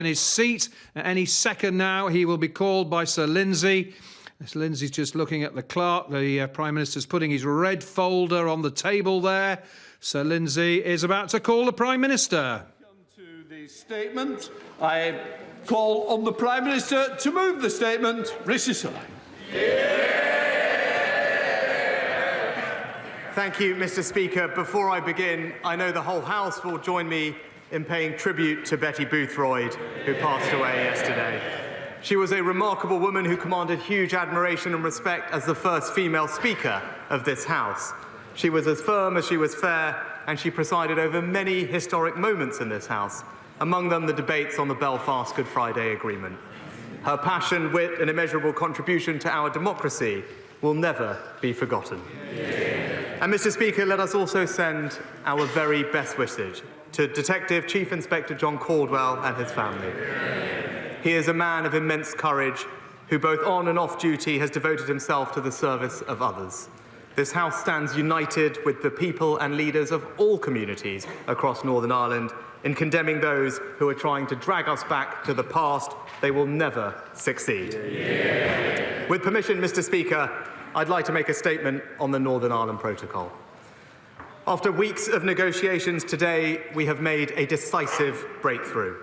in his seat. Any second now, he will be called by Sir Lindsay. Sir Lindsay's just looking at the clerk. The Prime Minister's putting his red folder on the table there. Sir Lindsay is about to call the Prime Minister. Come to the statement. I call on the Prime Minister to move the statement. Rishi Sunak. Thank you, Mr. Speaker. Before I begin, I know the whole House will join me in paying tribute to Betty Boothroyd, who passed away yesterday. She was a remarkable woman who commanded huge admiration and respect as the first female Speaker of this House. She was as firm as she was fair, and she presided over many historic moments in this House, among them the debates on the Belfast Good Friday Agreement. Her passion, wit and immeasurable contribution to our democracy will never be forgotten. And Mr. Speaker, let us also send our very best wishes to Detective Chief Inspector John Caldwell and his family. He is a man of immense courage who both on and off duty has devoted himself to the service of others. This House stands united with the people and leaders of all communities across Northern Ireland in condemning those who are trying to drag us back to the past. They will never succeed. With permission, Mr. Speaker, I'd like to make a statement on the Northern Ireland Protocol. After weeks of negotiations today, we have made a decisive breakthrough.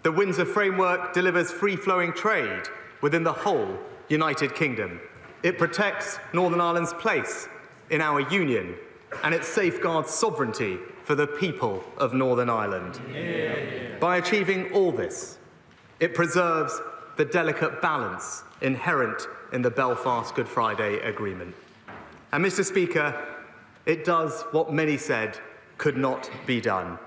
The Windsor framework delivers free-flowing trade within the whole United Kingdom. It protects Northern Ireland's place in our union, and it safeguards sovereignty for the people of Northern Ireland. By achieving all this, it preserves the delicate balance inherent in the Belfast Good Friday Agreement. And, Mr. Speaker, it does what many said could not be done,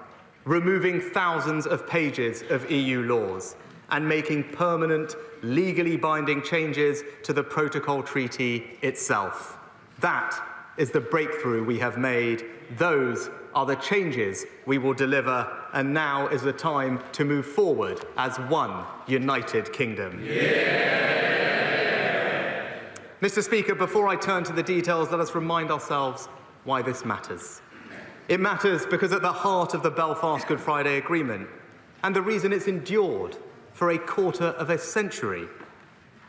removing thousands of pages of EU laws and making permanent, legally binding changes to the Protocol Treaty itself. That is the breakthrough we have made. Those are the changes we will deliver, and now is the time to move forward as one United Kingdom. Mr. Speaker, before I turn to the details, let us remind ourselves why this matters. It matters because at the heart of the Belfast Good Friday Agreement, and the reason it's endured for a quarter of a century,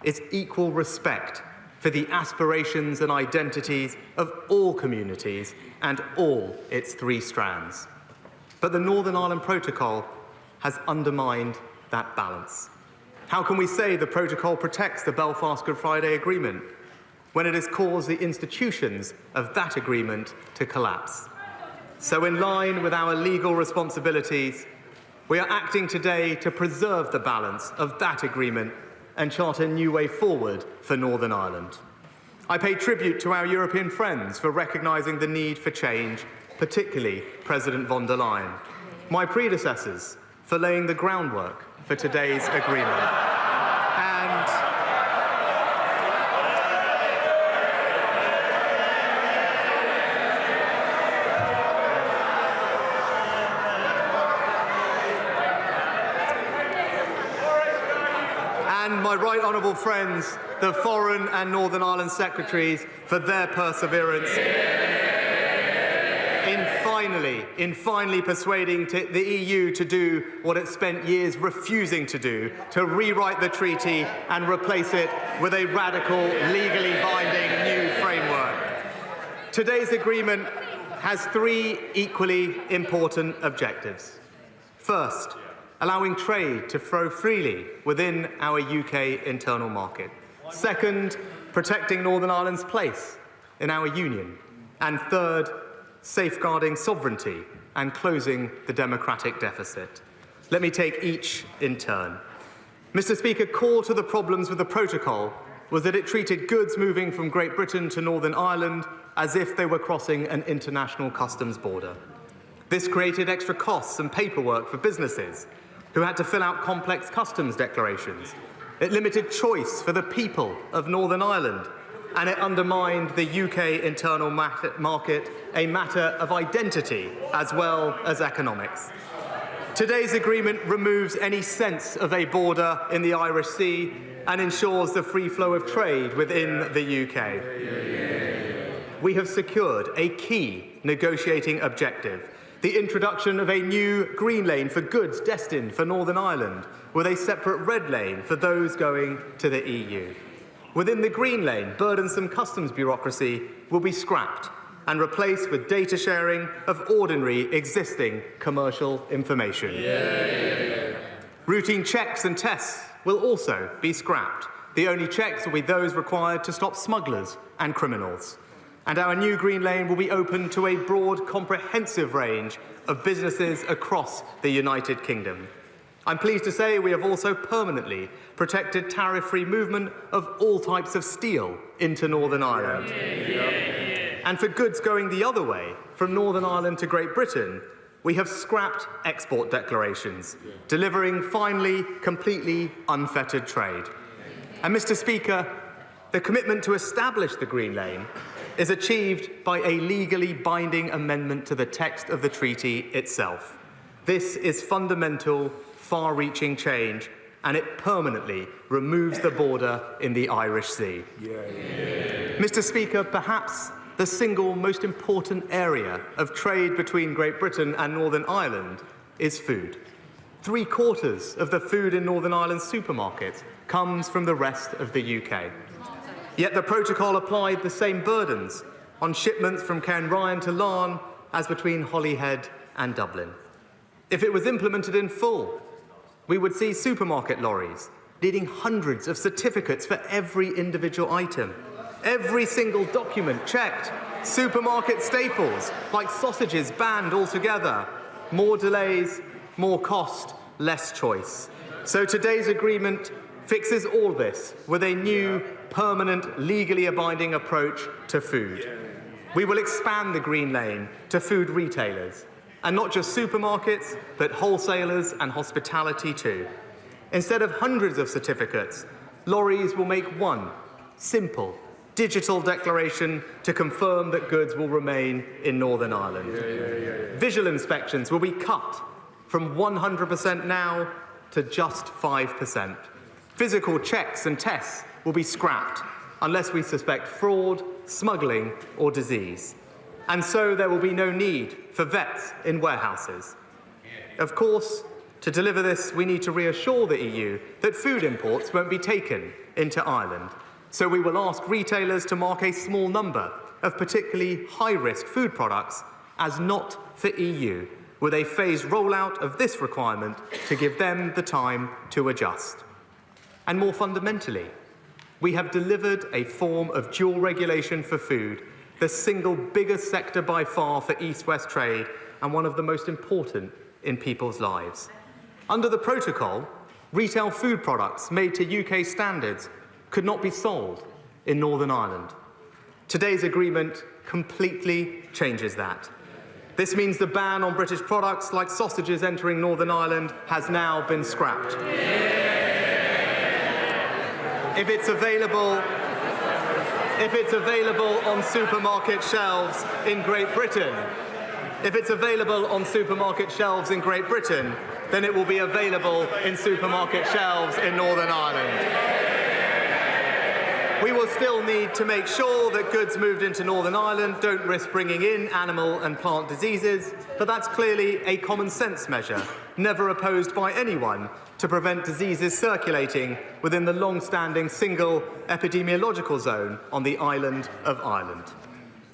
is equal respect for the aspirations and identities of all communities and all its three strands. But the Northern Ireland Protocol has undermined that balance. How can we say the Protocol protects the Belfast Good Friday Agreement when it has caused the institutions of that agreement to collapse? So, in line with our legal responsibilities, we are acting today to preserve the balance of that agreement and chart a new way forward for Northern Ireland. I pay tribute to our European friends for recognising the need for change, particularly President von der Leyen, my predecessors for laying the groundwork for today's agreement, and my right honourable friends, the Foreign and Northern Ireland Secretaries, for their perseverance in finally persuading the EU to do what it spent years refusing to do, to rewrite the treaty and replace it with a radical, legally binding new framework. Today's agreement has three equally important objectives. First, allowing trade to flow freely within our UK internal market. Second, protecting Northern Ireland's place in our union. And third, safeguarding sovereignty and closing the democratic deficit. Let me take each in turn. Mr. Speaker, core to the problems with the Protocol was that it treated goods moving from Great Britain to Northern Ireland as if they were crossing an international customs border. This created extra costs and paperwork for businesses who had to fill out complex customs declarations. It limited choice for the people of Northern Ireland, and it undermined the UK internal market, a matter of identity as well as economics. Today's agreement removes any sense of a border in the Irish Sea and ensures the free flow of trade within the UK. We have secured a key negotiating objective, the the introduction of a new green lane for goods destined for Northern Ireland, with a separate red lane for those going to the EU. Within the green lane, burdensome customs bureaucracy will be scrapped and replaced with data sharing of ordinary existing commercial information. Routine checks and tests will also be scrapped. The only checks will be those required to stop smugglers and criminals. And our new green lane will be open to a broad, comprehensive range of businesses across the United Kingdom. I'm pleased to say we have also permanently protected tariff-free movement of all types of steel into Northern Ireland. And for goods going the other way, from Northern Ireland to Great Britain, we have scrapped export declarations, delivering finally completely unfettered trade. And Mr. Speaker, the commitment to establish the Green Lane is achieved by a legally binding amendment to the text of the treaty itself. This is fundamental, far-reaching change, and it permanently removes the border in the Irish Sea. Mr. Speaker, perhaps the single most important area of trade between Great Britain and Northern Ireland is food. 3/4 of the food in Northern Ireland's supermarkets comes from the rest of the UK. Yet the protocol applied the same burdens on shipments from Cairn Ryan to Larne as between Holyhead and Dublin. If it was implemented in full, we would see supermarket lorries needing hundreds of certificates for every individual item. Every single document checked. Supermarket staples, like sausages, banned altogether. More delays, more cost, less choice. So today's agreement fixes all this with a new, permanent, legally binding approach to food. We will expand the Green Lane to food retailers, and not just supermarkets, but wholesalers and hospitality too. Instead of hundreds of certificates, lorries will make one simple, digital declaration to confirm that goods will remain in Northern Ireland. Visual inspections will be cut from 100% now to just 5%. Physical checks and tests will be scrapped unless we suspect fraud, smuggling or disease. And so there will be no need for vets in warehouses. Of course, to deliver this, we need to reassure the EU that food imports won't be taken into Ireland. So we will ask retailers to mark a small number of particularly high-risk food products as not for EU, with a phased rollout of this requirement to give them the time to adjust. And more fundamentally, we have delivered a form of dual regulation for food, the single biggest sector by far for East-West trade and one of the most important in people's lives. Under the protocol, retail food products made to UK standards could not be sold in Northern Ireland. Today's agreement completely changes that. This means the ban on British products like sausages entering Northern Ireland has now been scrapped. If it's available on supermarket shelves in Great Britain, then it will be available in supermarket shelves in Northern Ireland. We will still need to make sure that goods moved into Northern Ireland don't risk bringing in animal and plant diseases, but that's clearly a common sense measure, never opposed by anyone, to prevent diseases circulating within the long-standing single epidemiological zone on the island of Ireland.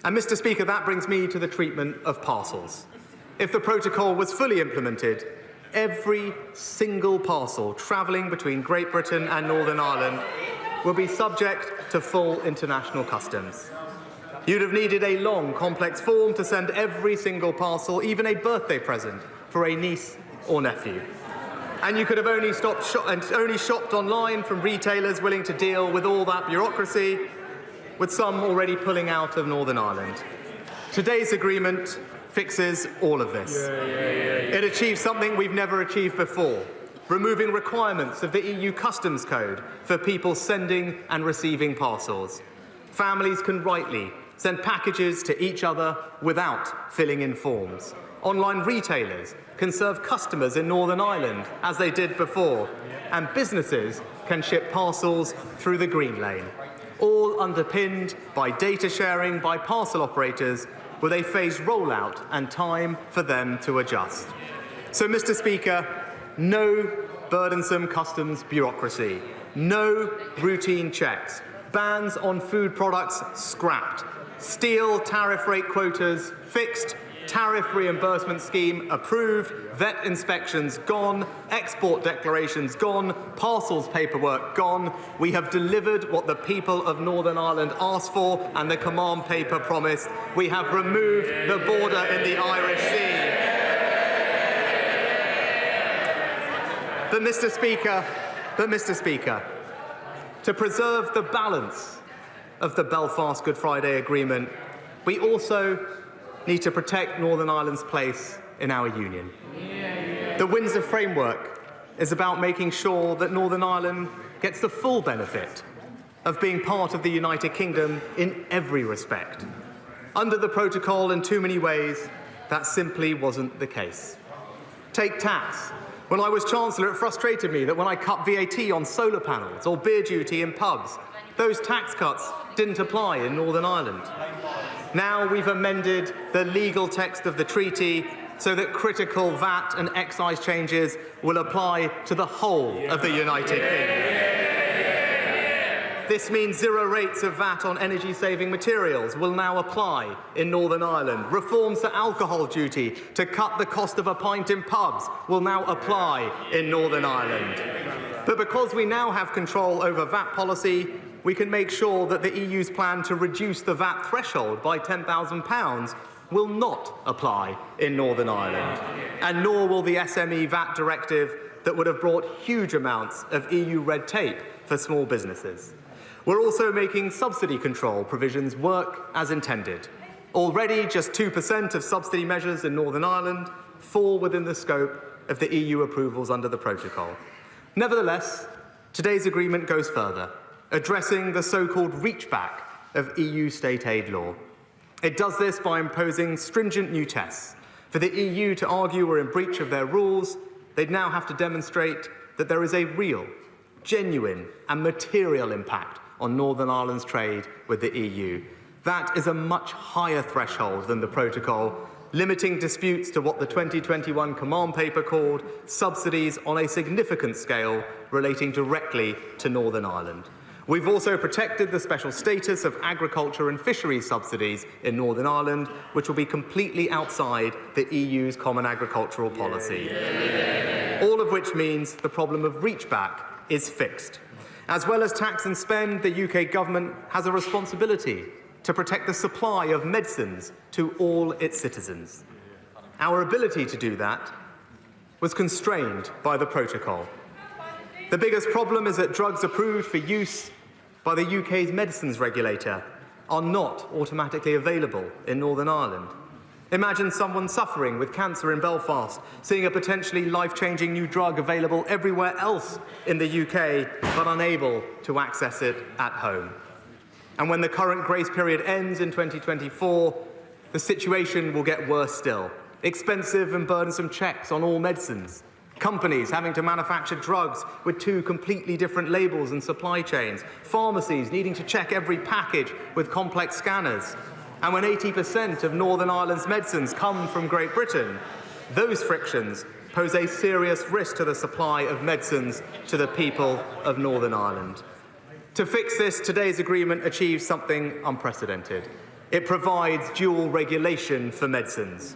And Mr. Speaker, that brings me to the treatment of parcels. If the protocol was fully implemented, every single parcel travelling between Great Britain and Northern Ireland will be subject to full international customs. You'd have needed a long, complex form to send every single parcel, even a birthday present, for a niece or nephew. And you could have only shopped online from retailers willing to deal with all that bureaucracy, with some already pulling out of Northern Ireland. Today's agreement fixes all of this. It achieves something we've never achieved before, removing requirements of the EU Customs Code for people sending and receiving parcels. Families can rightly send packages to each other without filling in forms. Online retailers can serve customers in Northern Ireland as they did before, and businesses can ship parcels through the Green Lane, all underpinned by data sharing by parcel operators with a phased rollout and time for them to adjust. So, Mr. Speaker, no burdensome customs bureaucracy, no routine checks, bans on food products scrapped, steel tariff rate quotas fixed, tariff reimbursement scheme approved, vet inspections gone, export declarations gone, parcels paperwork gone. We have delivered what the people of Northern Ireland asked for and the command paper promised. We have removed the border in the Irish Sea. But Mr. Speaker, to preserve the balance of the Belfast Good Friday Agreement, we also need to protect Northern Ireland's place in our union. The Windsor framework is about making sure that Northern Ireland gets the full benefit of being part of the United Kingdom in every respect. Under the protocol, in too many ways, that simply wasn't the case. Take tax. When I was Chancellor, it frustrated me that when I cut VAT on solar panels or beer duty in pubs, those tax cuts didn't apply in Northern Ireland. Now we've amended the legal text of the treaty so that critical VAT and excise changes will apply to the whole of the United Kingdom. This means zero rates of VAT on energy-saving materials will now apply in Northern Ireland. Reforms to alcohol duty to cut the cost of a pint in pubs will now apply in Northern Ireland. But because we now have control over VAT policy, we can make sure that the EU's plan to reduce the VAT threshold by £10,000 will not apply in Northern Ireland, and nor will the SME VAT directive that would have brought huge amounts of EU red tape for small businesses. We're also making subsidy control provisions work as intended. Already, just 2% of subsidy measures in Northern Ireland fall within the scope of the EU approvals under the protocol. Nevertheless, today's agreement goes further, addressing the so-called reach-back of EU state aid law. It does this by imposing stringent new tests. For the EU to argue we're in breach of their rules, they'd now have to demonstrate that there is a real, genuine and material impact on Northern Ireland's trade with the EU. That is a much higher threshold than the protocol, limiting disputes to what the 2021 command paper called subsidies on a significant scale relating directly to Northern Ireland. We've also protected the special status of agriculture and fisheries subsidies in Northern Ireland, which will be completely outside the EU's common agricultural policy. All of which means the problem of reach-back is fixed. As well as tax and spend, the UK government has a responsibility to protect the supply of medicines to all its citizens. Our ability to do that was constrained by the protocol. The biggest problem is that drugs approved for use by the UK's medicines regulator are not automatically available in Northern Ireland. Imagine someone suffering with cancer in Belfast, seeing a potentially life-changing new drug available everywhere else in the UK, but unable to access it at home. And when the current grace period ends in 2024, the situation will get worse still. Expensive and burdensome checks on all medicines. Companies having to manufacture drugs with two completely different labels and supply chains. Pharmacies needing to check every package with complex scanners. And when 80% of Northern Ireland's medicines come from Great Britain, those frictions pose a serious risk to the supply of medicines to the people of Northern Ireland. To fix this, today's agreement achieves something unprecedented. It provides dual regulation for medicines.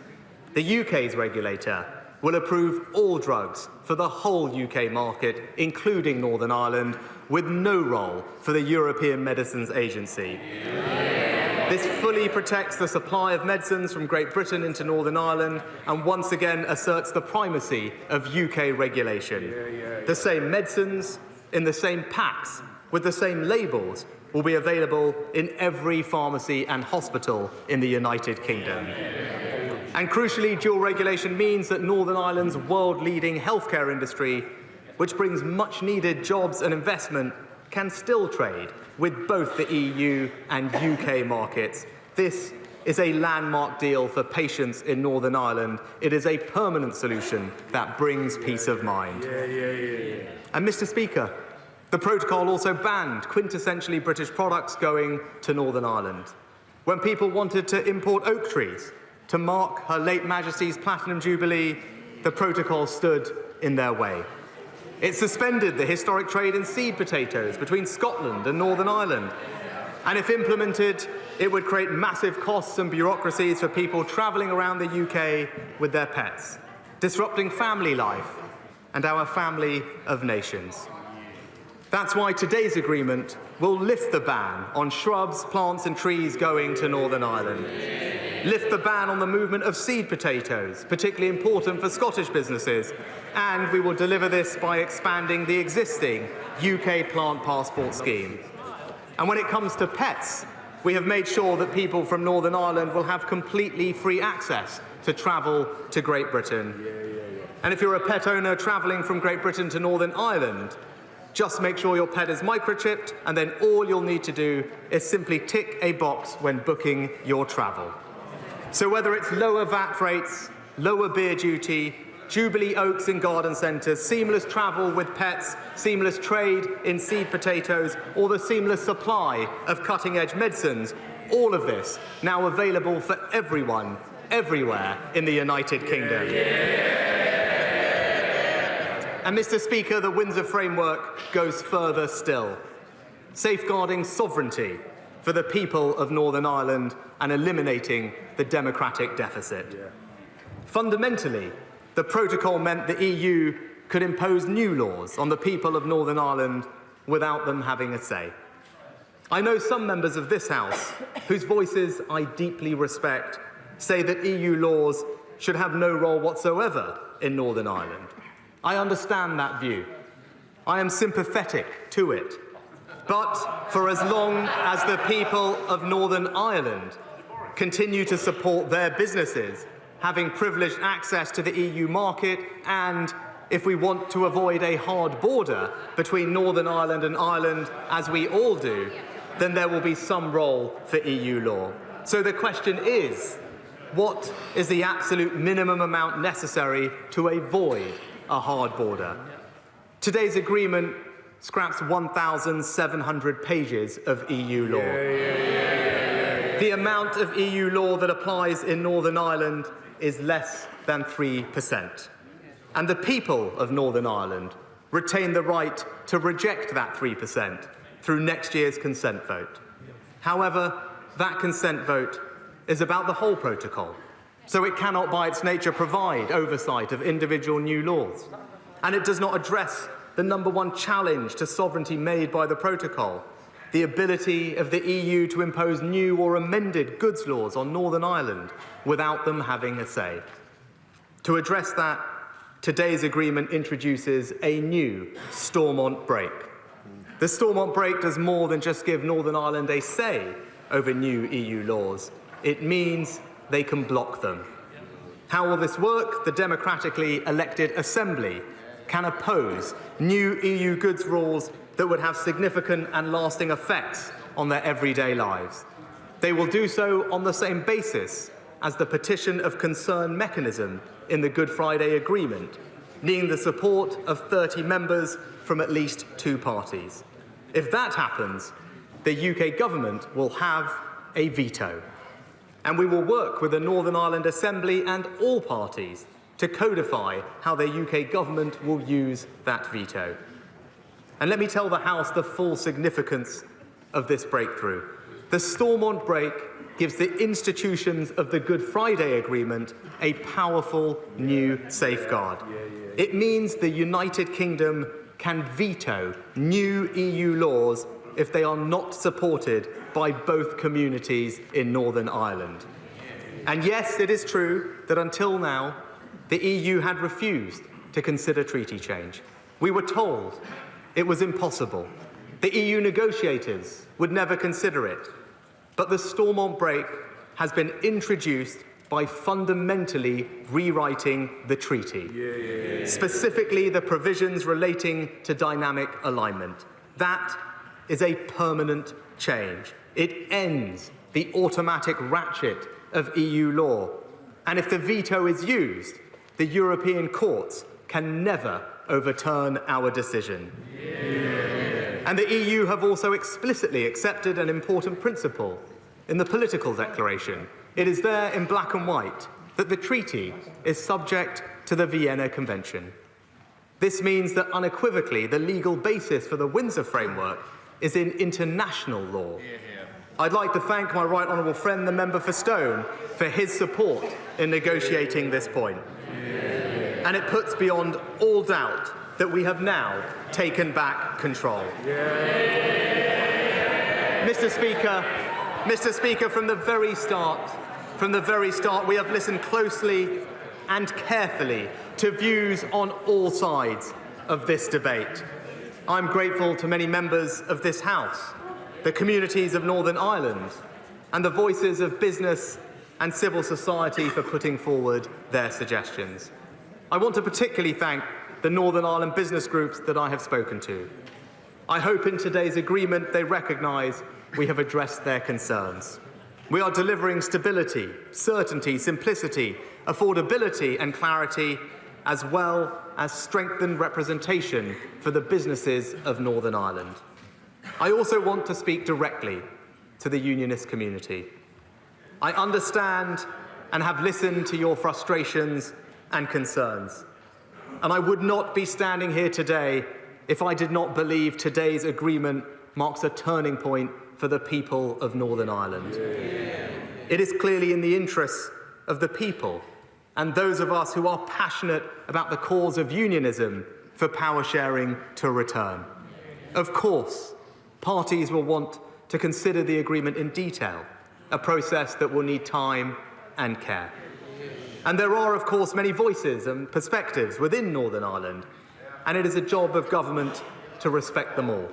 The UK's regulator will approve all drugs for the whole UK market, including Northern Ireland, with no role for the European Medicines Agency. This fully protects the supply of medicines from Great Britain into Northern Ireland and once again asserts the primacy of UK regulation. The same medicines, in the same packs, with the same labels, will be available in every pharmacy and hospital in the United Kingdom. And crucially, dual regulation means that Northern Ireland's world-leading healthcare industry, which brings much-needed jobs and investment, can still trade with both the EU and UK markets. This is a landmark deal for patients in Northern Ireland. It is a permanent solution that brings peace of mind. And Mr. Speaker, the protocol also banned quintessentially British products going to Northern Ireland. when people wanted to import oak trees to mark Her late Majesty's Platinum Jubilee, the protocol stood in their way. It suspended the historic trade in seed potatoes between Scotland and Northern Ireland. And if implemented, it would create massive costs and bureaucracies for people travelling around the UK with their pets, disrupting family life and our family of nations. That's why today's agreement will lift the ban on shrubs, plants and trees going to Northern Ireland, lift the ban on the movement of seed potatoes, particularly important for Scottish businesses, and we will deliver this by expanding the existing UK plant passport scheme. And when it comes to pets, we have made sure that people from Northern Ireland will have completely free access to travel to Great Britain. And if you're a pet owner travelling from Great Britain to Northern Ireland, just make sure your pet is microchipped, and then all you'll need to do is simply tick a box when booking your travel. So whether it's lower VAT rates, lower beer duty, Jubilee Oaks in garden centres, seamless travel with pets, seamless trade in seed potatoes, or the seamless supply of cutting-edge medicines, all of this now available for everyone, everywhere in the United Kingdom. And Mr. Speaker, the Windsor framework goes further still, safeguarding sovereignty for the people of Northern Ireland and eliminating the democratic deficit. Fundamentally, the protocol meant the EU could impose new laws on the people of Northern Ireland without them having a say. I know some members of this House, whose voices I deeply respect, say that EU laws should have no role whatsoever in Northern Ireland. I understand that view. I am sympathetic to it. But for as long as the people of Northern Ireland continue to support their businesses having privileged access to the EU market, and if we want to avoid a hard border between Northern Ireland and Ireland, as we all do, then there will be some role for EU law. So the question is, what is the absolute minimum amount necessary to avoid a hard border? Today's agreement scraps 1,700 pages of EU law. The amount of EU law that applies in Northern Ireland is less than 3%. And the people of Northern Ireland retain the right to reject that 3% through next year's consent vote. However, that consent vote is about the whole protocol, so it cannot by its nature provide oversight of individual new laws. And it does not address the number one challenge to sovereignty made by the protocol, the ability of the EU to impose new or amended goods laws on Northern Ireland without them having a say. To address that, today's agreement introduces a new Stormont break. The Stormont break does more than just give Northern Ireland a say over new EU laws. It means they can block them. How will this work? The democratically elected Assembly can oppose new EU goods rules that would have significant and lasting effects on their everyday lives. They will do so on the same basis as the petition of concern mechanism in the Good Friday Agreement, needing the support of 30 members from at least 2 parties. If that happens, the UK government will have a veto. And we will work with the Northern Ireland Assembly and all parties to codify how the UK government will use that veto. And let me tell the House the full significance of this breakthrough. The Stormont break gives the institutions of the Good Friday Agreement a powerful new safeguard. It means the United Kingdom can veto new EU laws if they are not supported by both communities in Northern Ireland. And yes, it is true that until now, the EU had refused to consider treaty change. We were told it was impossible. The EU negotiators would never consider it. But the Stormont break has been introduced by fundamentally rewriting the treaty, specifically the provisions relating to dynamic alignment. That is a permanent change. It ends the automatic ratchet of EU law. And if the veto is used, the European courts can never overturn our decision. And the EU have also explicitly accepted an important principle. in the political declaration. It is there in black and white that the treaty is subject to the Vienna Convention. This means that unequivocally the legal basis for the Windsor framework is in international law. I'd like to thank my right honourable friend, the member for Stone, for his support in negotiating this point. And it puts beyond all doubt that we have now taken back control. Mr. Speaker, from the very start, we have listened closely and carefully to views on all sides of this debate. I'm grateful to many members of this House, the communities of Northern Ireland, and the voices of business and civil society for putting forward their suggestions. I want to particularly thank the Northern Ireland business groups that I have spoken to. I hope in today's agreement they recognise we have addressed their concerns. We are delivering stability, certainty, simplicity, affordability and clarity, as well as strengthened representation for the businesses of Northern Ireland. I also want to speak directly to the Unionist community. I understand and have listened to your frustrations and concerns, and I would not be standing here today if I did not believe today's agreement marks a turning point for the people of Northern Ireland. It is clearly in the interests of the people and those of us who are passionate about the cause of unionism for power sharing to return. Of course, parties will want to consider the agreement in detail, a process that will need time and care. And there are, of course, many voices and perspectives within Northern Ireland, and it is a job of government to respect them all.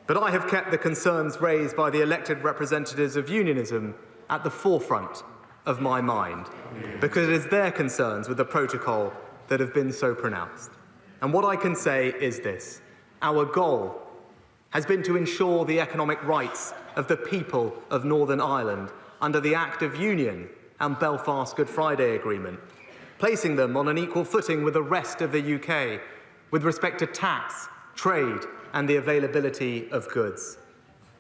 But I have kept the concerns raised by the elected representatives of unionism at the forefront of my mind, because it is their concerns with the protocol that have been so pronounced. And what I can say is this: our goal has been to ensure the economic rights of the people of Northern Ireland under the Act of Union and Belfast Good Friday Agreement, placing them on an equal footing with the rest of the UK with respect to tax, trade and the availability of goods.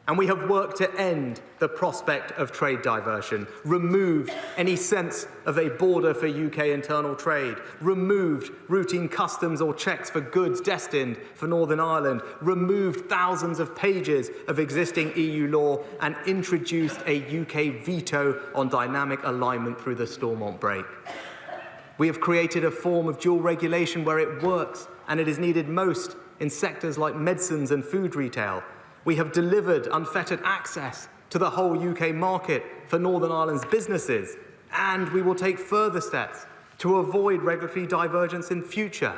And we have worked to end the prospect of trade diversion, removed any sense of a border for UK internal trade, removed routine customs or checks for goods destined for Northern Ireland, removed thousands of pages of existing EU law and introduced a UK veto on dynamic alignment through the Stormont break. We have created a form of dual regulation where it works and it is needed most in sectors like medicines and food retail. We have delivered unfettered access to the whole UK market for Northern Ireland's businesses, and we will take further steps to avoid regulatory divergence in future.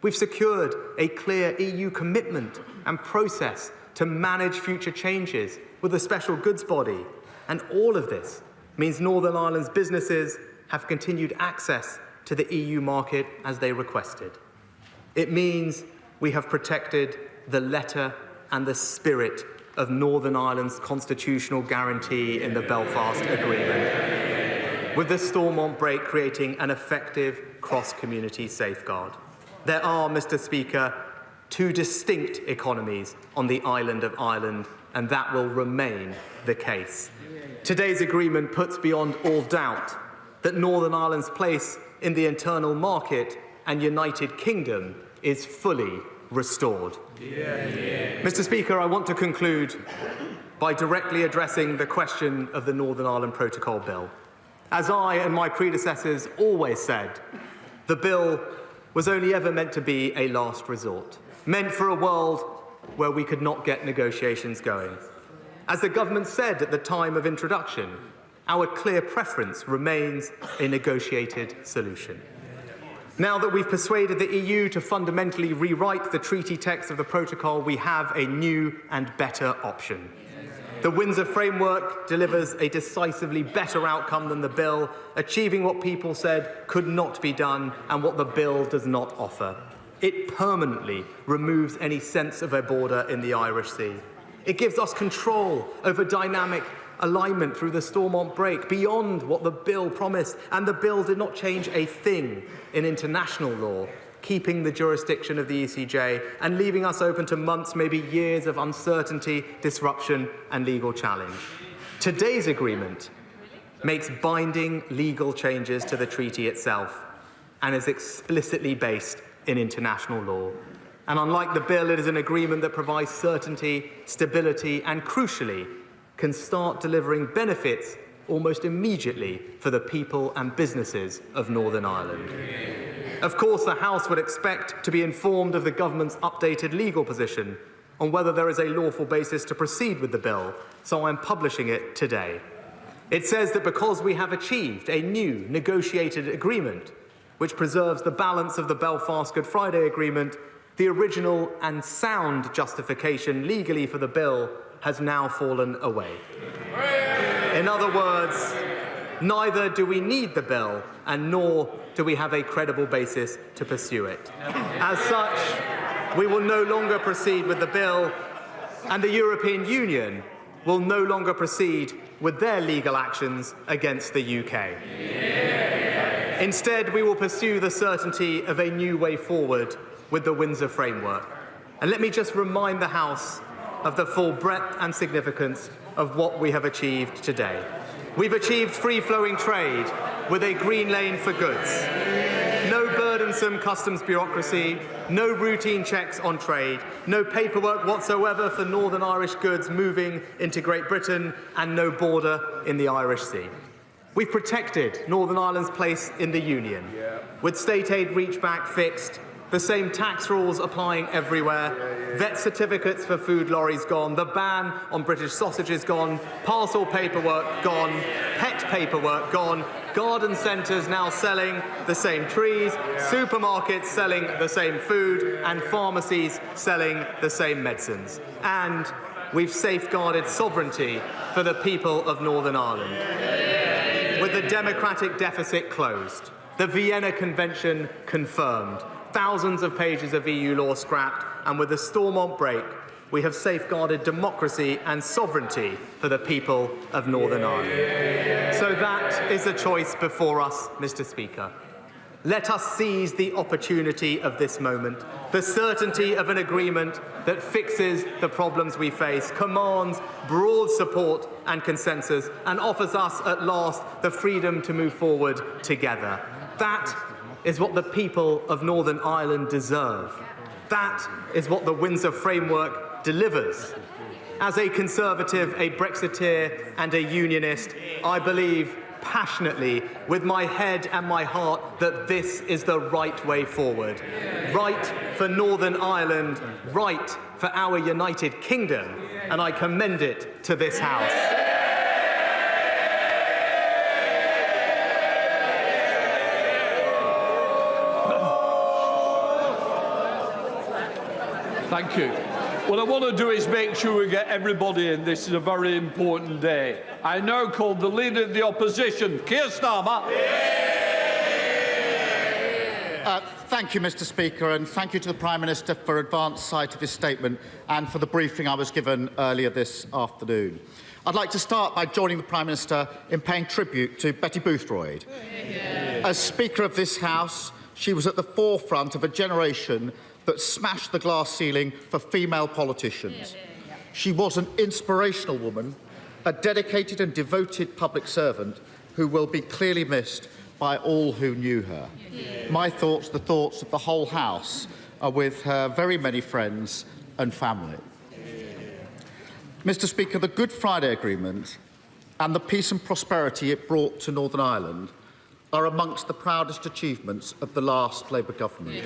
We've secured a clear EU commitment and process to manage future changes with a special goods body, and all of this means Northern Ireland's businesses have continued access to the EU market as they requested. It means we have protected the letter and the spirit of Northern Ireland's constitutional guarantee in the Belfast Agreement, with the Stormont break creating an effective cross-community safeguard. There are, Mr. Speaker, two distinct economies on the island of Ireland, and that will remain the case. Today's agreement puts beyond all doubt that Northern Ireland's place in the internal market and United Kingdom is fully restored. Mr. Speaker, I want to conclude by directly addressing the question of the Northern Ireland Protocol Bill. As I and my predecessors always said, the bill was only ever meant to be a last resort, meant for a world where we could not get negotiations going. As the government said at the time of introduction, our clear preference remains a negotiated solution. Now that we've persuaded the EU to fundamentally rewrite the treaty text of the protocol, we have a new and better option. The Windsor framework delivers a decisively better outcome than the bill, achieving what people said could not be done and what the bill does not offer. It permanently removes any sense of a border in the Irish Sea. It gives us control over dynamic alignment through the Stormont break beyond what the bill promised, and the bill did not change a thing in international law, keeping the jurisdiction of the ECJ and leaving us open to months, maybe years of uncertainty, disruption and legal challenge. Today's agreement makes binding legal changes to the treaty itself and is explicitly based in international law. And unlike the bill, it is an agreement that provides certainty, stability, and crucially, can start delivering benefits almost immediately for the people and businesses of Northern Ireland. Of course, the House would expect to be informed of the government's updated legal position on whether there is a lawful basis to proceed with the bill, so I'm publishing it today. It says that because we have achieved a new negotiated agreement which preserves the balance of the Belfast Good Friday Agreement, the original and sound justification legally for the bill has now fallen away. In other words, neither do we need the bill, and nor do we have a credible basis to pursue it. As such, we will no longer proceed with the bill, and the European Union will no longer proceed with their legal actions against the UK. Instead, we will pursue the certainty of a new way forward with the Windsor framework. And let me just remind the House of the full breadth and significance of what we have achieved today. We've achieved free-flowing trade with a green lane for goods. No burdensome customs bureaucracy, no routine checks on trade, no paperwork whatsoever for Northern Irish goods moving into Great Britain, and no border in the Irish Sea. We've protected Northern Ireland's place in the Union, with state aid reach-back fixed, the same tax rules applying everywhere, vet certificates for food lorries gone, the ban on British sausages gone, parcel paperwork gone, pet paperwork gone, garden centres now selling the same trees, supermarkets selling the same food, and pharmacies selling the same medicines. And we've safeguarded sovereignty for the people of Northern Ireland. With the democratic deficit closed, the Vienna Convention confirmed, thousands of pages of EU law scrapped, and with the Stormont break, we have safeguarded democracy and sovereignty for the people of Northern Ireland. So that is the choice before us, Mr. Speaker. Let us seize the opportunity of this moment, the certainty of an agreement that fixes the problems we face, commands broad support and consensus, and offers us at last the freedom to move forward together. That is what the people of Northern Ireland deserve. That is what the Windsor framework delivers. As a Conservative, a Brexiteer and a Unionist, I believe passionately, with my head and my heart, that this is the right way forward. Right for Northern Ireland, right for our United Kingdom, and I commend it to this House. Thank you. What I want to do is make sure we get everybody in. This is a very important day. I now call the Leader of the Opposition, Keir Starmer. Thank you, Mr. Speaker, and thank you to the Prime Minister for advance sight of his statement and for the briefing I was given earlier this afternoon. I'd like to start by joining the Prime Minister in paying tribute to Betty Boothroyd. As Speaker of this House, she was at the forefront of a generation that smashed the glass ceiling for female politicians. She was an inspirational woman, a dedicated and devoted public servant who will be clearly missed by all who knew her. My thoughts, the thoughts of the whole House, are with her very many friends and family. Mr. Speaker, the Good Friday Agreement and the peace and prosperity it brought to Northern Ireland are amongst the proudest achievements of the last Labour government.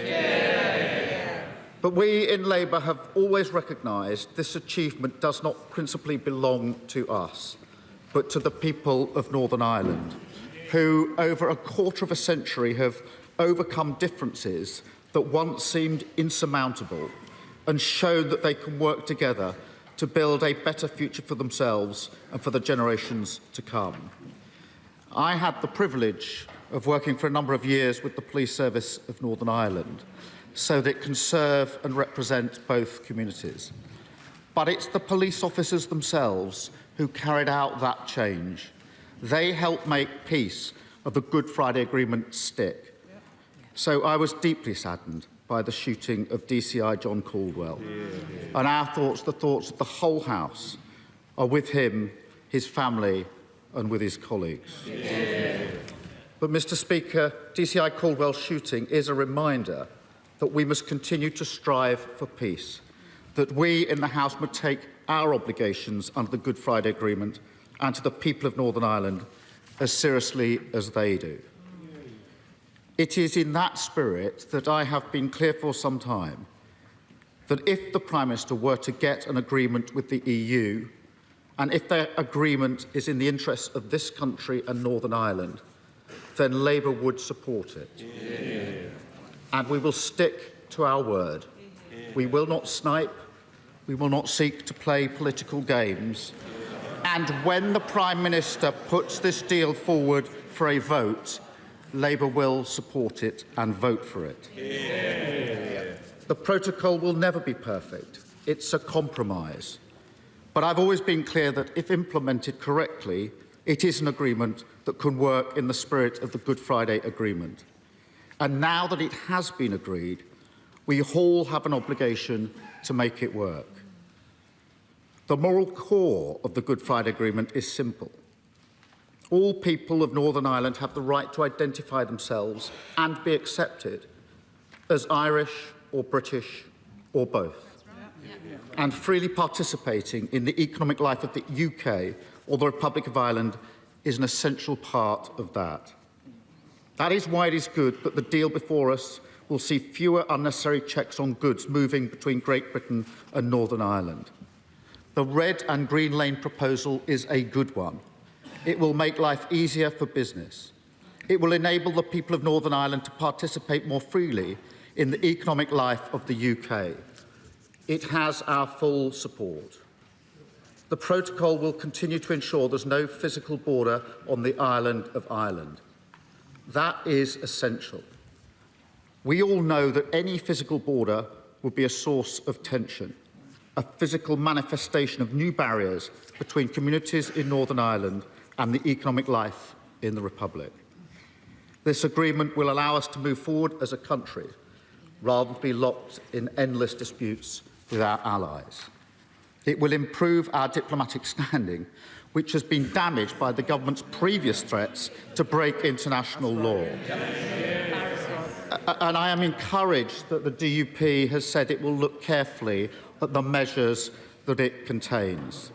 But we in Labour have always recognised this achievement does not principally belong to us, but to the people of Northern Ireland, who over a quarter of a century have overcome differences that once seemed insurmountable and shown that they can work together to build a better future for themselves and for the generations to come. I had the privilege of working for a number of years with the Police Service of Northern Ireland, so that it can serve and represent both communities. But it's the police officers themselves who carried out that change. They helped make peace of the Good Friday Agreement stick. So I was deeply saddened by the shooting of DCI John Caldwell. And our thoughts, the thoughts of the whole House, are with him, his family and with his colleagues. But, Mr. Speaker, DCI Caldwell's shooting is a reminder that we must continue to strive for peace, that we in the House must take our obligations under the Good Friday Agreement and to the people of Northern Ireland as seriously as they do. It is in that spirit that I have been clear for some time that if the Prime Minister were to get an agreement with the EU, and if their agreement is in the interests of this country and Northern Ireland, then Labour would support it. And we will stick to our word. We will not snipe. We will not seek to play political games. And when the Prime Minister puts this deal forward for a vote, Labour will support it and vote for it. The protocol will never be perfect. It's a compromise. But I've always been clear that if implemented correctly, it is an agreement that can work in the spirit of the Good Friday Agreement. And now that it has been agreed, we all have an obligation to make it work. The moral core of the Good Friday Agreement is simple. All people of Northern Ireland have the right to identify themselves and be accepted as Irish or British or both, and freely participating in the economic life of the UK or the Republic of Ireland is an essential part of that. That is why it is good that the deal before us will see fewer unnecessary checks on goods moving between Great Britain and Northern Ireland. The Red and Green Lane proposal is a good one. It will make life easier for business. It will enable the people of Northern Ireland to participate more freely in the economic life of the UK. It has our full support. The protocol will continue to ensure there's no physical border on the island of Ireland. That is essential. We all know that any physical border would be a source of tension, a physical manifestation of new barriers between communities in Northern Ireland and the economic life in the Republic. This agreement will allow us to move forward as a country rather than be locked in endless disputes with our allies. It will improve our diplomatic standing, which has been damaged by the government's previous threats to break international law. And I am encouraged that the DUP has said it will look carefully at the measures that it contains.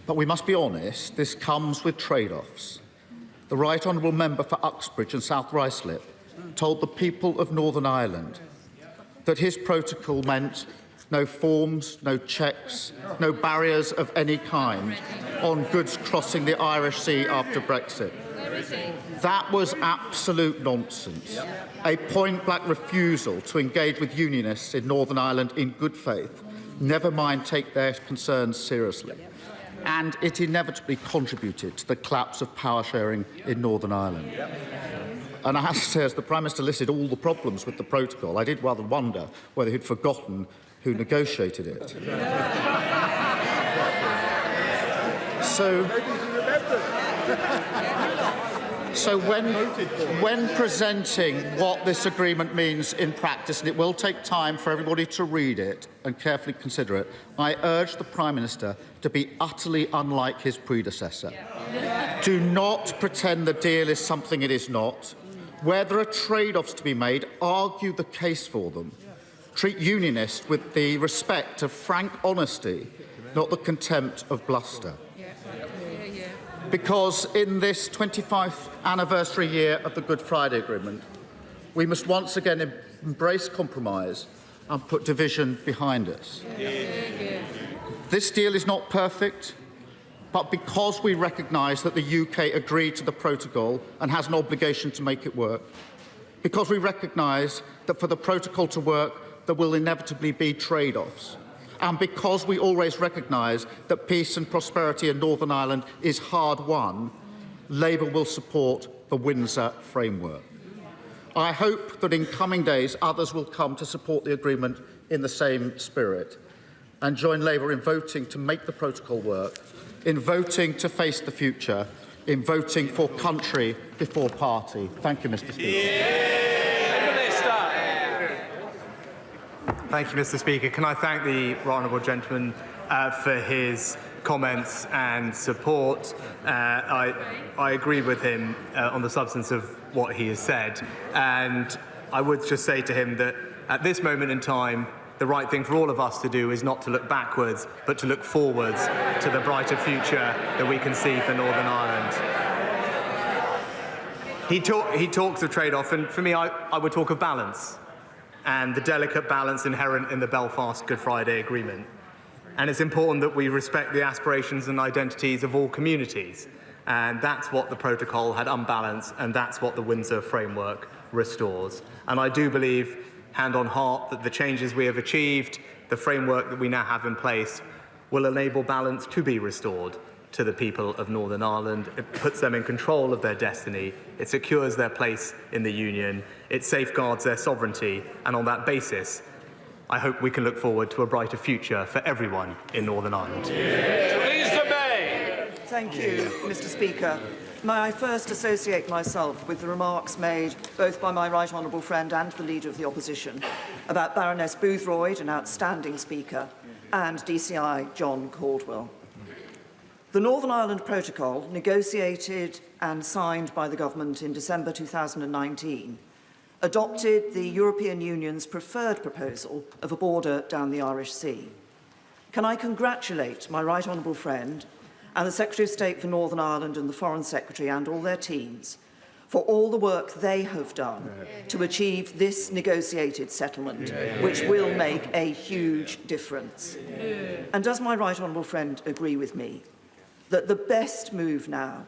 But we must be honest, this comes with trade-offs. The Right Honourable Member for Uxbridge and South Ruislip told the people of Northern Ireland that his protocol meant no forms, no checks, no barriers of any kind on goods crossing the Irish Sea after Brexit. That was absolute nonsense. A point-blank refusal to engage with Unionists in Northern Ireland in good faith, never mind take their concerns seriously. And it inevitably contributed to the collapse of power sharing in Northern Ireland. And I have to say, as the Prime Minister listed all the problems with the protocol, I did rather wonder whether he'd forgotten who negotiated it. So when presenting what this agreement means in practice, and it will take time for everybody to read it and carefully consider it, I urge the Prime Minister to be utterly unlike his predecessor. Do not pretend the deal is something it is not. Where there are trade-offs to be made, argue the case for them. Treat Unionists with the respect of frank honesty, not the contempt of bluster. Because in this 25th anniversary year of the Good Friday Agreement, we must once again embrace compromise and put division behind us. This deal is not perfect, but because we recognise that the UK agreed to the protocol and has an obligation to make it work, because we recognise that for the protocol to work, there will inevitably be trade-offs, and because we always recognise that peace and prosperity in Northern Ireland is hard won, Labour will support the Windsor framework. I hope that in coming days others will come to support the agreement in the same spirit and join Labour in voting to make the protocol work, in voting to face the future, in voting for country before party. Thank you, Mr. Speaker. Thank you, Mr. Speaker. Can I thank the right honourable gentleman for his comments and support. I agree with him on the substance of what he has said, and I would just say to him that at this moment in time, the right thing for all of us to do is not to look backwards, but to look forwards to the brighter future that we can see for Northern Ireland. He talks of trade-off, and for me, I would talk of balance and the delicate balance inherent in the Belfast Good Friday Agreement. And it's important that we respect the aspirations and identities of all communities. And that's what the protocol had unbalanced, and that's what the Windsor framework restores. And I do believe, hand on heart, that the changes we have achieved, the framework that we now have in place, will enable balance to be restored to the people of Northern Ireland. It puts them in control of their destiny. It secures their place in the Union. It safeguards their sovereignty. And on that basis, I hope we can look forward to a brighter future for everyone in Northern Ireland. Theresa May. Thank you, Mr. Speaker. May I first associate myself with the remarks made both by my right honourable friend and the Leader of the Opposition about Baroness Boothroyd, an outstanding Speaker, and DCI John Caldwell. The Northern Ireland Protocol, negotiated and signed by the Government in December 2019, adopted the European Union's preferred proposal of a border down the Irish Sea. Can I congratulate my right honourable friend and the Secretary of State for Northern Ireland and the Foreign Secretary and all their teams for all the work they have done to achieve this negotiated settlement, which will make a huge difference. And does my right honourable friend agree with me that the best move now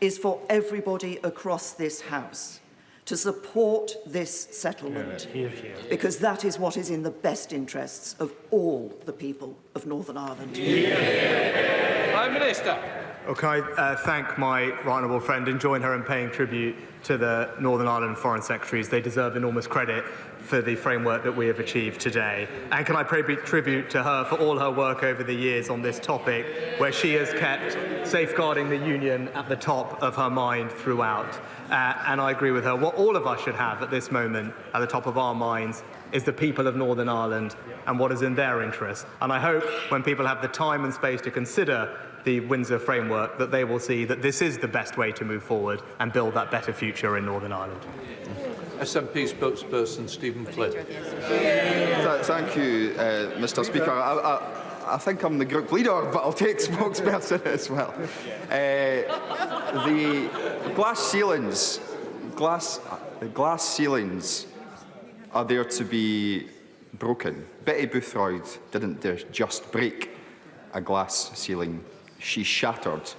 is for everybody across this House to support this settlement, because that is what is in the best interests of all the people of Northern Ireland? Prime Minister. Okay, thank my right honourable friend and join her in paying tribute to the Northern Ireland Foreign Secretaries. They deserve enormous credit for the framework that we have achieved today. And can I pay tribute to her for all her work over the years on this topic, where she has kept safeguarding the Union at the top of her mind throughout. And I agree with her. What all of us should have at this moment at the top of our minds is the people of Northern Ireland and what is in their interest. And I hope when people have the time and space to consider the Windsor framework, that they will see that this is the best way to move forward and build that better future in Northern Ireland. SNP spokesperson Stephen Flynn. Thank you, Mr. Speaker. I think I'm the group leader, but I'll take spokesperson as well. The glass ceilings are there to be broken. Betty Boothroyd didn't just break a glass ceiling. She shattered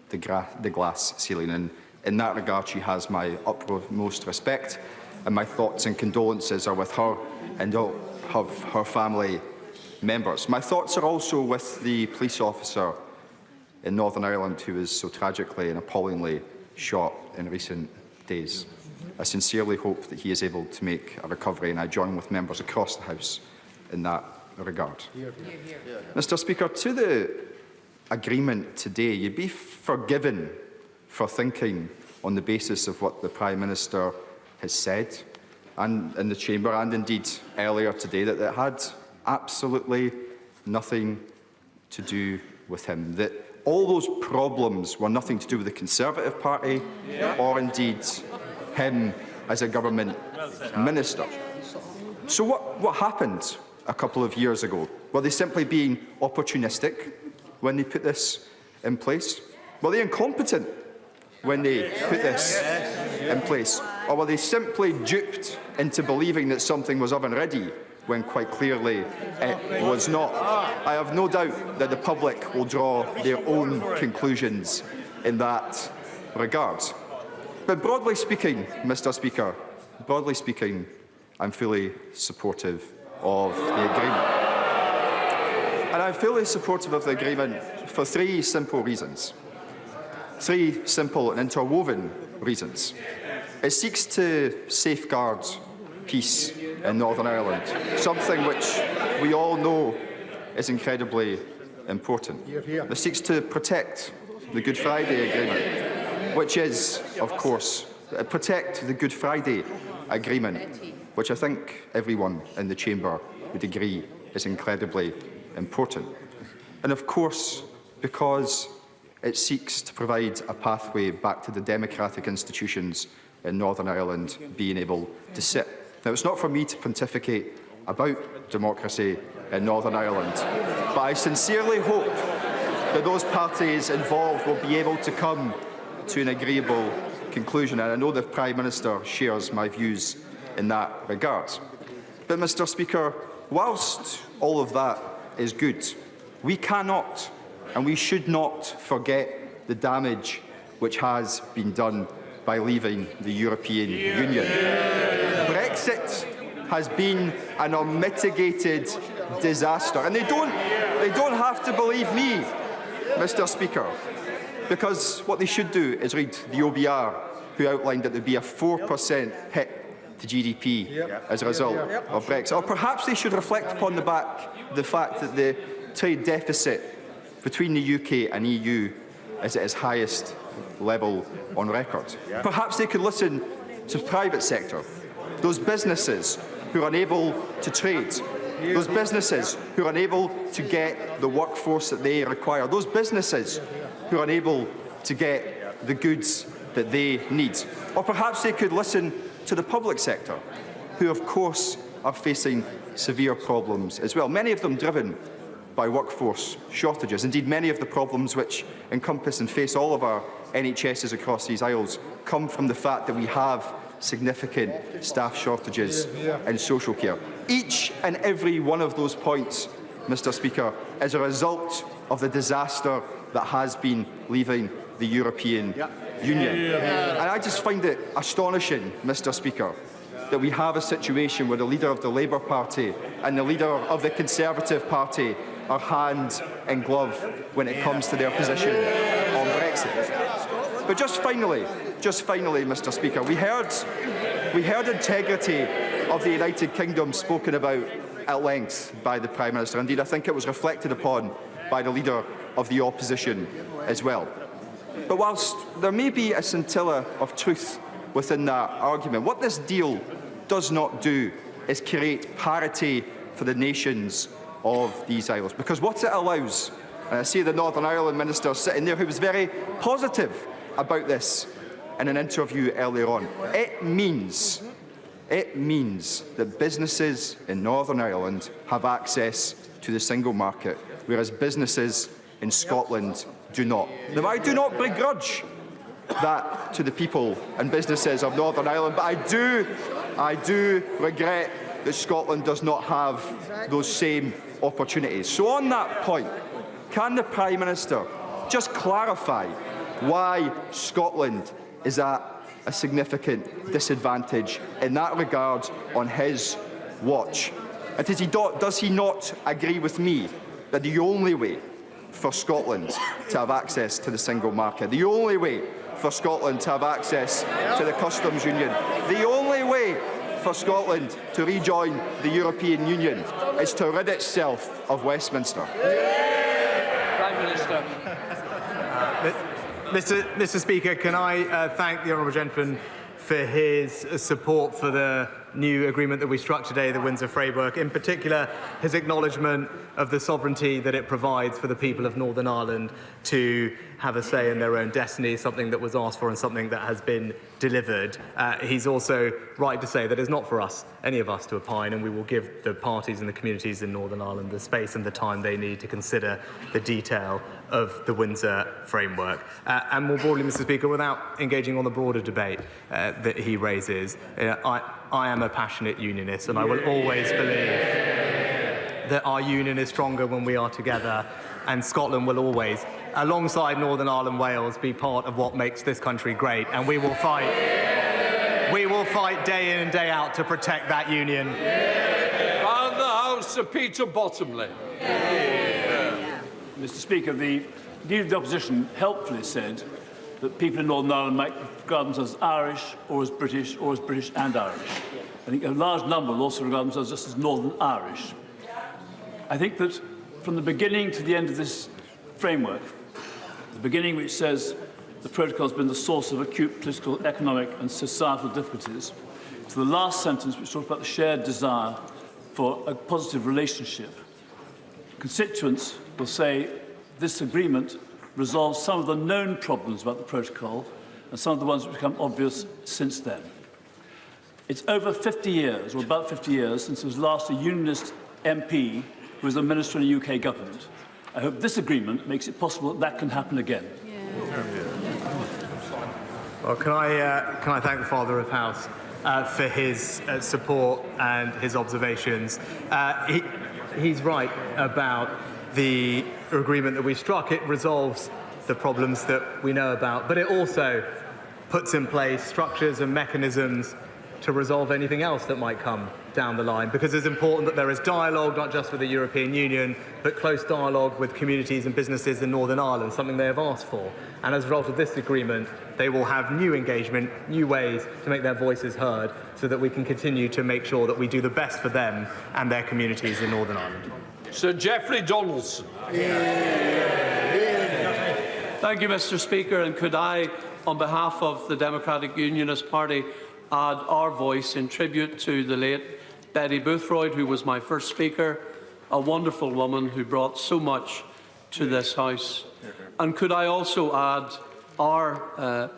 the glass ceiling, and in that regard she has my utmost respect, and my thoughts and condolences are with her and all of her family members. My thoughts are also with the police officer in Northern Ireland who was so tragically and appallingly shot in recent days. I sincerely hope that he is able to make a recovery, and I join with members across the House in that regard. Mr. Speaker, to the agreement today, you'd be forgiven for thinking on the basis of what the Prime Minister has said and in the Chamber, and indeed earlier today, that it had absolutely nothing to do with him, that all those problems were nothing to do with the Conservative Party or indeed him as a government minister. So what happened a couple of years ago? Were they simply being opportunistic when they put this in place? Were they incompetent when they put this in place? Or were they simply duped into believing that something was oven ready when quite clearly it was not? I have no doubt that the public will draw their own conclusions in that regard. But broadly speaking, Mr. Speaker, broadly speaking, I'm fully supportive of the agreement. And I'm fully supportive of the agreement for three simple reasons. Three simple and interwoven reasons. It seeks to safeguard peace in Northern Ireland, something which we all know is incredibly important. It seeks to protect the Good Friday Agreement, which is, of course, protect the Good Friday Agreement, which I think everyone in the Chamber would agree is incredibly important. And of course, because it seeks to provide a pathway back to the democratic institutions in Northern Ireland being able to sit. Now, it's not for me to pontificate about democracy in Northern Ireland, but I sincerely hope that those parties involved will be able to come to an agreeable conclusion, and I know the Prime Minister shares my views in that regard. But, Mr. Speaker, whilst all of that is good, we cannot and we should not forget the damage which has been done by leaving the European Union. Brexit has been an unmitigated disaster, and they don't have to believe me, Mr. Speaker, because what they should do is read the OBR, who outlined that there would be a 4% hit to GDP as a result of Brexit. Or perhaps they should reflect upon the fact that the trade deficit between the UK and EU is at its highest level on record. Perhaps they could listen to the private sector, those businesses who are unable to trade, those businesses who are unable to get the workforce that they require, those businesses who are unable to get the goods that they need. Or perhaps they could listen to the public sector, who of course are facing severe problems as well, many of them driven by workforce shortages. Indeed, many of the problems which encompass and face all of our NHSs across these Isles come from the fact that we have significant staff shortages in social care. Each and every one of those points, Mr. Speaker, is a result of the disaster that has been leaving the European Union. And I just find it astonishing, Mr. Speaker, that we have a situation where the leader of the Labour Party and the leader of the Conservative Party are hand in glove when it comes to their position on Brexit. But just finally, Mr. Speaker, we heard integrity of the United Kingdom spoken about at length by the Prime Minister. Indeed, I think it was reflected upon by the leader of the opposition as well. But whilst there may be a scintilla of truth within that argument, what this deal does not do is create parity for the nations of these isles. Because what it allows, and I see the Northern Ireland Minister sitting there who was very positive about this in an interview earlier on, it means that businesses in Northern Ireland have access to the single market, whereas businesses in Scotland do not. Now, I do not begrudge that to the people and businesses of Northern Ireland, but I do regret that Scotland does not have those same opportunities. So on that point, can the Prime Minister just clarify why Scotland is at a significant disadvantage in that regard on his watch? And does he not agree with me that the only way for Scotland to have access to the single market, the only way for Scotland to have access to the customs union, the only way for Scotland to rejoin the European Union is to rid itself of Westminster? Prime Minister. Mr. Speaker, can I thank the honourable gentleman for his support for the new agreement that we struck today, the Windsor Framework, in particular his acknowledgement of the sovereignty that it provides for the people of Northern Ireland to have a say in their own destiny, something that was asked for and something that has been delivered. He's also right to say that it's not for us, any of us, to opine, and we will give the parties and the communities in Northern Ireland the space and the time they need to consider the detail of the Windsor Framework. And more broadly, Mr. Speaker, without engaging on the broader debate that he raises, I am a passionate unionist, and I will always believe that our union is stronger when we are together, and Scotland will always, alongside Northern Ireland, Wales, be part of what makes this country great, and we will fight day in and day out to protect that union. And the House, Sir Peter Bottomley. Mr. Speaker, the Leader of the Opposition helpfully said that people in Northern Ireland might regard themselves as Irish or as British and Irish. I think a large number will also regard themselves just as Northern Irish. I think that from the beginning to the end of this framework, the beginning which says the protocol has been the source of acute political, economic and societal difficulties, to the last sentence which talks about the shared desire for a positive relationship, constituents will say this agreement resolves some of the known problems about the protocol and some of the ones which have become obvious since then. It's over 50 years, or about 50 years, since there was last a Unionist MP who was a minister in the UK government. I hope this agreement makes it possible that that can happen again. Well, can I thank the Father of House for his support and his observations. He's right about the agreement that we struck. It resolves the problems that we know about, but it also puts in place structures and mechanisms to resolve anything else that might come down the line, because it's important that there is dialogue, not just with the European Union, but close dialogue with communities and businesses in Northern Ireland, something they have asked for. And as a result of this agreement, they will have new engagement, new ways to make their voices heard, so that we can continue to make sure that we do the best for them and their communities in Northern Ireland. Sir Geoffrey Donaldson. Thank you, Mr. Speaker. And could I, on behalf of the Democratic Unionist Party, add our voice in tribute to the late Betty Boothroyd, who was my first Speaker, a wonderful woman who brought so much to this House. And could I also add our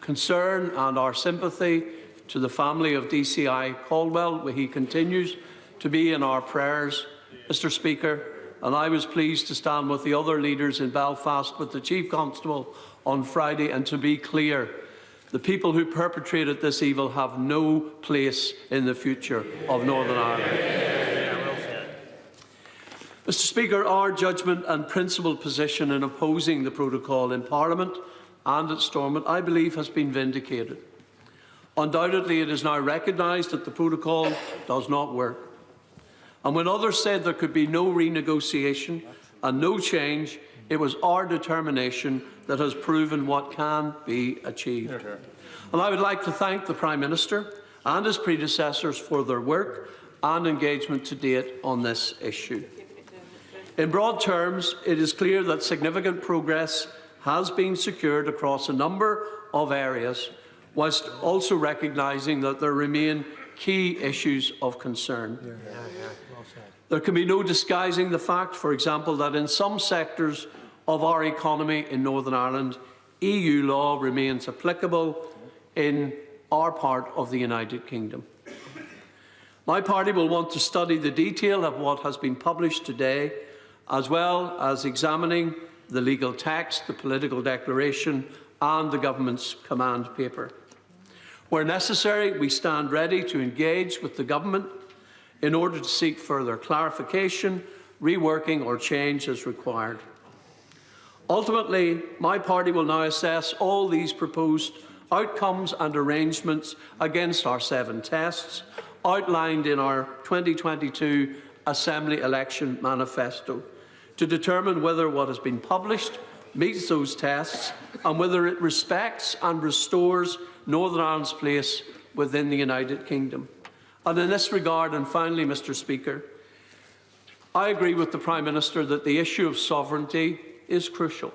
concern and our sympathy to the family of DCI Caldwell. He continues to be in our prayers, Mr. Speaker, and I was pleased to stand with the other leaders in Belfast with the Chief Constable on Friday, and to be clear, the people who perpetrated this evil have no place in the future of Northern Ireland. Mr. Speaker, our judgment and principled position in opposing the protocol in Parliament and at Stormont, I believe, has been vindicated. Undoubtedly, it is now recognised that the protocol does not work. And when others said there could be no renegotiation and no change, it was our determination that has proven what can be achieved. And I would like to thank the Prime Minister and his predecessors for their work and engagement to date on this issue. In broad terms, it is clear that significant progress has been secured across a number of areas, whilst also recognising that there remain key issues of concern. There can be no disguising the fact, for example, that in some sectors of our economy in Northern Ireland, EU law remains applicable in our part of the United Kingdom. My party will want to study the detail of what has been published today, as well as examining the legal text, the political declaration and the government's command paper. Where necessary, we stand ready to engage with the government in order to seek further clarification, reworking or change as required. Ultimately, my party will now assess all these proposed outcomes and arrangements against our 7 tests outlined in our 2022 Assembly election manifesto to determine whether what has been published meets those tests and whether it respects and restores Northern Ireland's place within the United Kingdom. And in this regard, and finally, Mr. Speaker, I agree with the Prime Minister that the issue of sovereignty is crucial.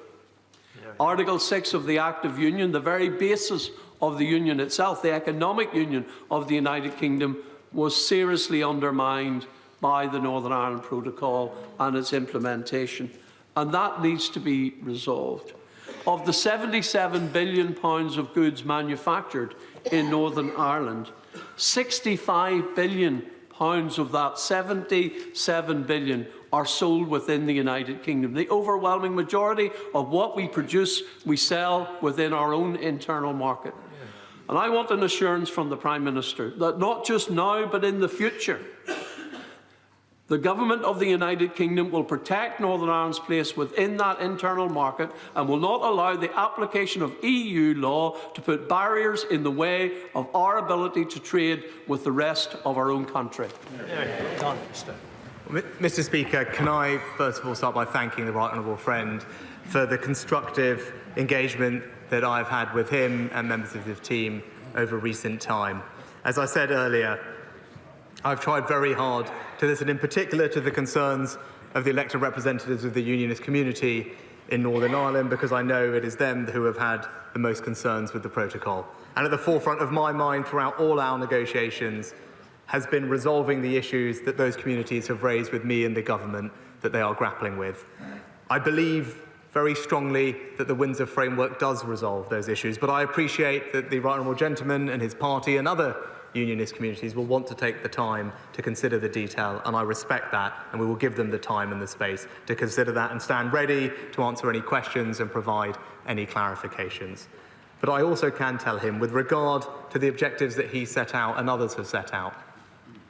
Article 6 of the Act of Union, the very basis of the Union itself, the economic union of the United Kingdom, was seriously undermined by the Northern Ireland Protocol and its implementation, and that needs to be resolved. Of the £77 billion of goods manufactured in Northern Ireland, £65 billion of that £77 billion are sold within the United Kingdom. The overwhelming majority of what we produce, we sell within our own internal market. And I want an assurance from the Prime Minister that not just now, but in the future, the Government of the United Kingdom will protect Northern Ireland's place within that internal market and will not allow the application of EU law to put barriers in the way of our ability to trade with the rest of our own country. Mr. Speaker, can I first of all start by thanking the Right Honourable Friend for the constructive engagement that I've had with him and members of the team over recent time. As I said earlier, I've tried very hard to listen in particular to the concerns of the elected representatives of the Unionist community in Northern Ireland, because I know it is them who have had the most concerns with the protocol. And at the forefront of my mind throughout all our negotiations has been resolving the issues that those communities have raised with me and the government that they are grappling with. I believe very strongly that the Windsor framework does resolve those issues, but I appreciate that the Right Honourable Gentleman and his party and other Unionist communities will want to take the time to consider the detail, and I respect that, and we will give them the time and the space to consider that and stand ready to answer any questions and provide any clarifications. But I also can tell him, with regard to the objectives that he set out and others have set out,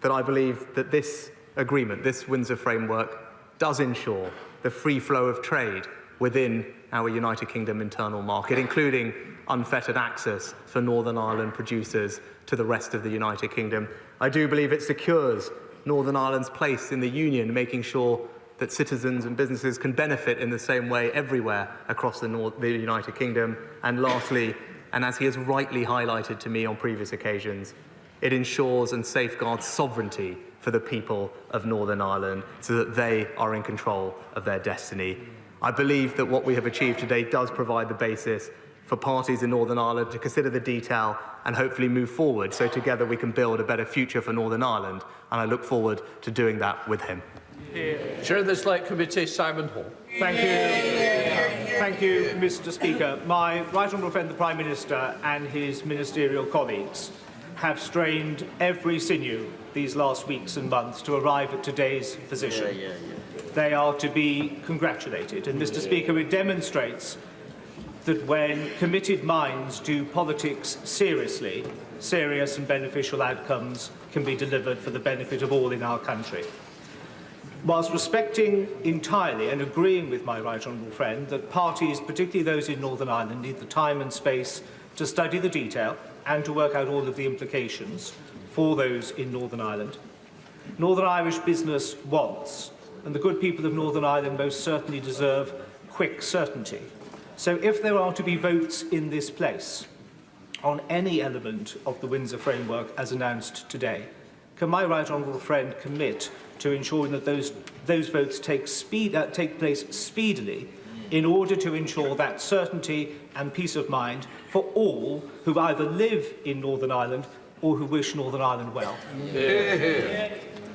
that I believe that this agreement, this Windsor framework, does ensure the free flow of trade within our United Kingdom internal market, including unfettered access for Northern Ireland producers to the rest of the United Kingdom. I do believe it secures Northern Ireland's place in the Union, making sure that citizens and businesses can benefit in the same way everywhere across the United Kingdom. And lastly, and as he has rightly highlighted to me on previous occasions, it ensures and safeguards sovereignty for the people of Northern Ireland so that they are in control of their destiny. I believe that what we have achieved today does provide the basis for parties in Northern Ireland to consider the detail and hopefully move forward so together we can build a better future for Northern Ireland, and I look forward to doing that with him. Chair of the Select Committee, Simon Hall. Thank you. Thank you, Mr. Speaker. My right honourable friend, the Prime Minister, and his ministerial colleagues have strained every sinew these last weeks and months to arrive at today's position. They are to be congratulated. And, Mr. Speaker, it demonstrates that when committed minds do politics seriously, serious and beneficial outcomes can be delivered for the benefit of all in our country. Whilst respecting entirely and agreeing with my right honourable friend that parties, particularly those in Northern Ireland, need the time and space to study the detail and to work out all of the implications for those in Northern Ireland, Northern Irish business wants, and the good people of Northern Ireland most certainly deserve, quick certainty. So if there are to be votes in this place on any element of the Windsor framework as announced today, can my right honourable friend commit to ensuring that those votes take place speedily in order to ensure that certainty and peace of mind for all who either live in Northern Ireland or who wish Northern Ireland well?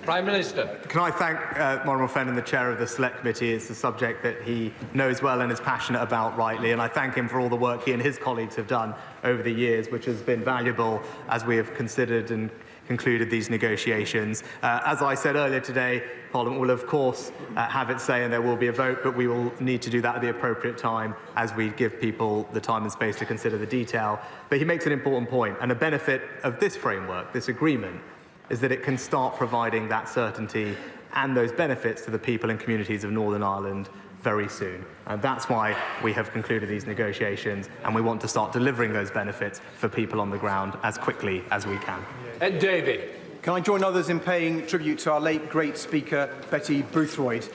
Prime Minister. Can I thank my honourable friend and the chair of the Select Committee? It's a subject that he knows well and is passionate about rightly, and I thank him for all the work he and his colleagues have done over the years, which has been valuable as we have considered and concluded these negotiations. As I said earlier today, Parliament will of course have its say and there will be a vote, but we will need to do that at the appropriate time as we give people the time and space to consider the detail. But he makes an important point, and a benefit of this framework, this agreement, is that it can start providing that certainty and those benefits to the people and communities of Northern Ireland very soon. And that's why we have concluded these negotiations, and we want to start delivering those benefits for people on the ground as quickly as we can. Ed Davey. Can I join others in paying tribute to our late great Speaker, Betty Boothroyd?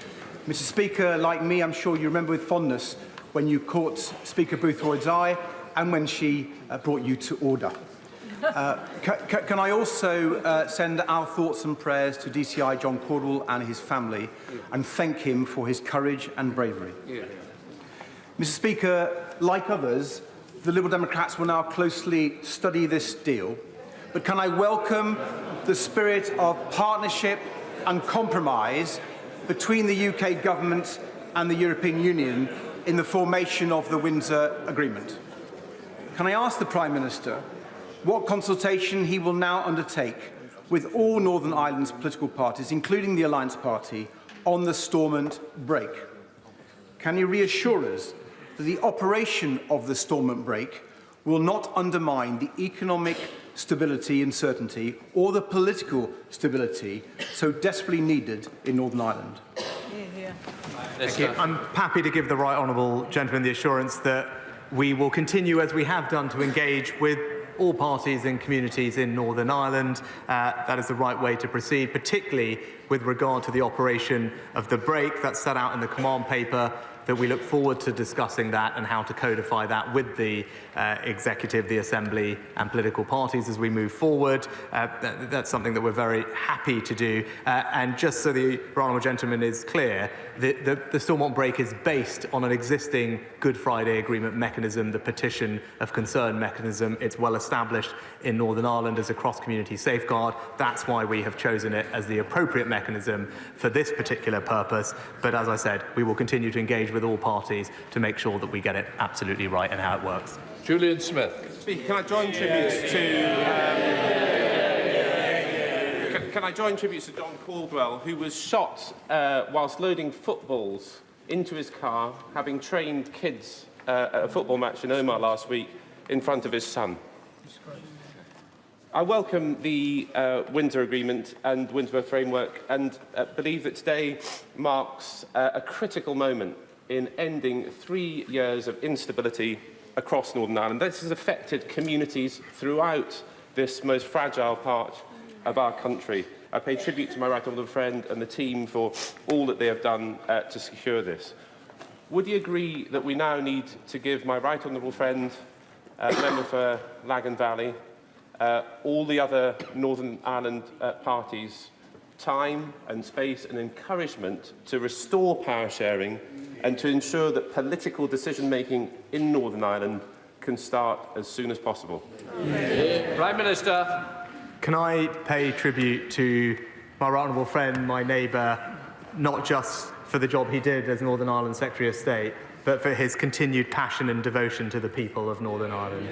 Mr. Speaker, like me, I'm sure you remember with fondness when you caught Speaker Boothroyd's eye and when she brought you to order. Can I also send our thoughts and prayers to DCI John Caudle and his family and thank him for his courage and bravery? Mr. Speaker, like others, the Liberal Democrats will now closely study this deal, but can I welcome the spirit of partnership and compromise between the UK Government and the European Union in the formation of the Windsor Agreement? Can I ask the Prime Minister what consultation he will now undertake with all Northern Ireland's political parties, including the Alliance Party, on the Stormont break? Can he reassure us that the operation of the Stormont break will not undermine the economic stability and certainty or the political stability so desperately needed in Northern Ireland? Thank you. I'm happy to give the right honourable gentleman the assurance that we will continue, as we have done, to engage with all parties and communities in Northern Ireland. That is the right way to proceed, particularly with regard to the operation of the break that's set out in the command paper, that we look forward to discussing that and how to codify that with the executive, the Assembly and political parties as we move forward. That's something that we're very happy to do. And just so the honourable gentleman is clear, the Stormont break is based on an existing Good Friday Agreement mechanism, the petition of concern mechanism. It's well established in Northern Ireland as a cross-community safeguard. That's why we have chosen it as the appropriate mechanism for this particular purpose. But as I said, we will continue to engage with all parties to make sure that we get it absolutely right and how it works. Julian Smith. Speaker, can I join tributes to... Can I join tributes to John Caldwell, who was shot whilst loading footballs into his car, having trained kids at a football match in Omagh last week in front of his son. I welcome the Windsor Agreement and Windsor Framework and believe that today marks a critical moment in ending 3 years of instability across Northern Ireland. This has affected communities throughout this most fragile part of our country. I pay tribute to my right honourable friend and the team for all that they have done to secure this. Would you agree that we now need to give my right honourable friend, member for Lagan Valley, all the other Northern Ireland parties time and space and encouragement to restore power sharing and to ensure that political decision-making in Northern Ireland can start as soon as possible? Prime Minister. Can I pay tribute to my right honourable friend, my neighbour, not just for the job he did as Northern Ireland Secretary of State, but for his continued passion and devotion to the people of Northern Ireland.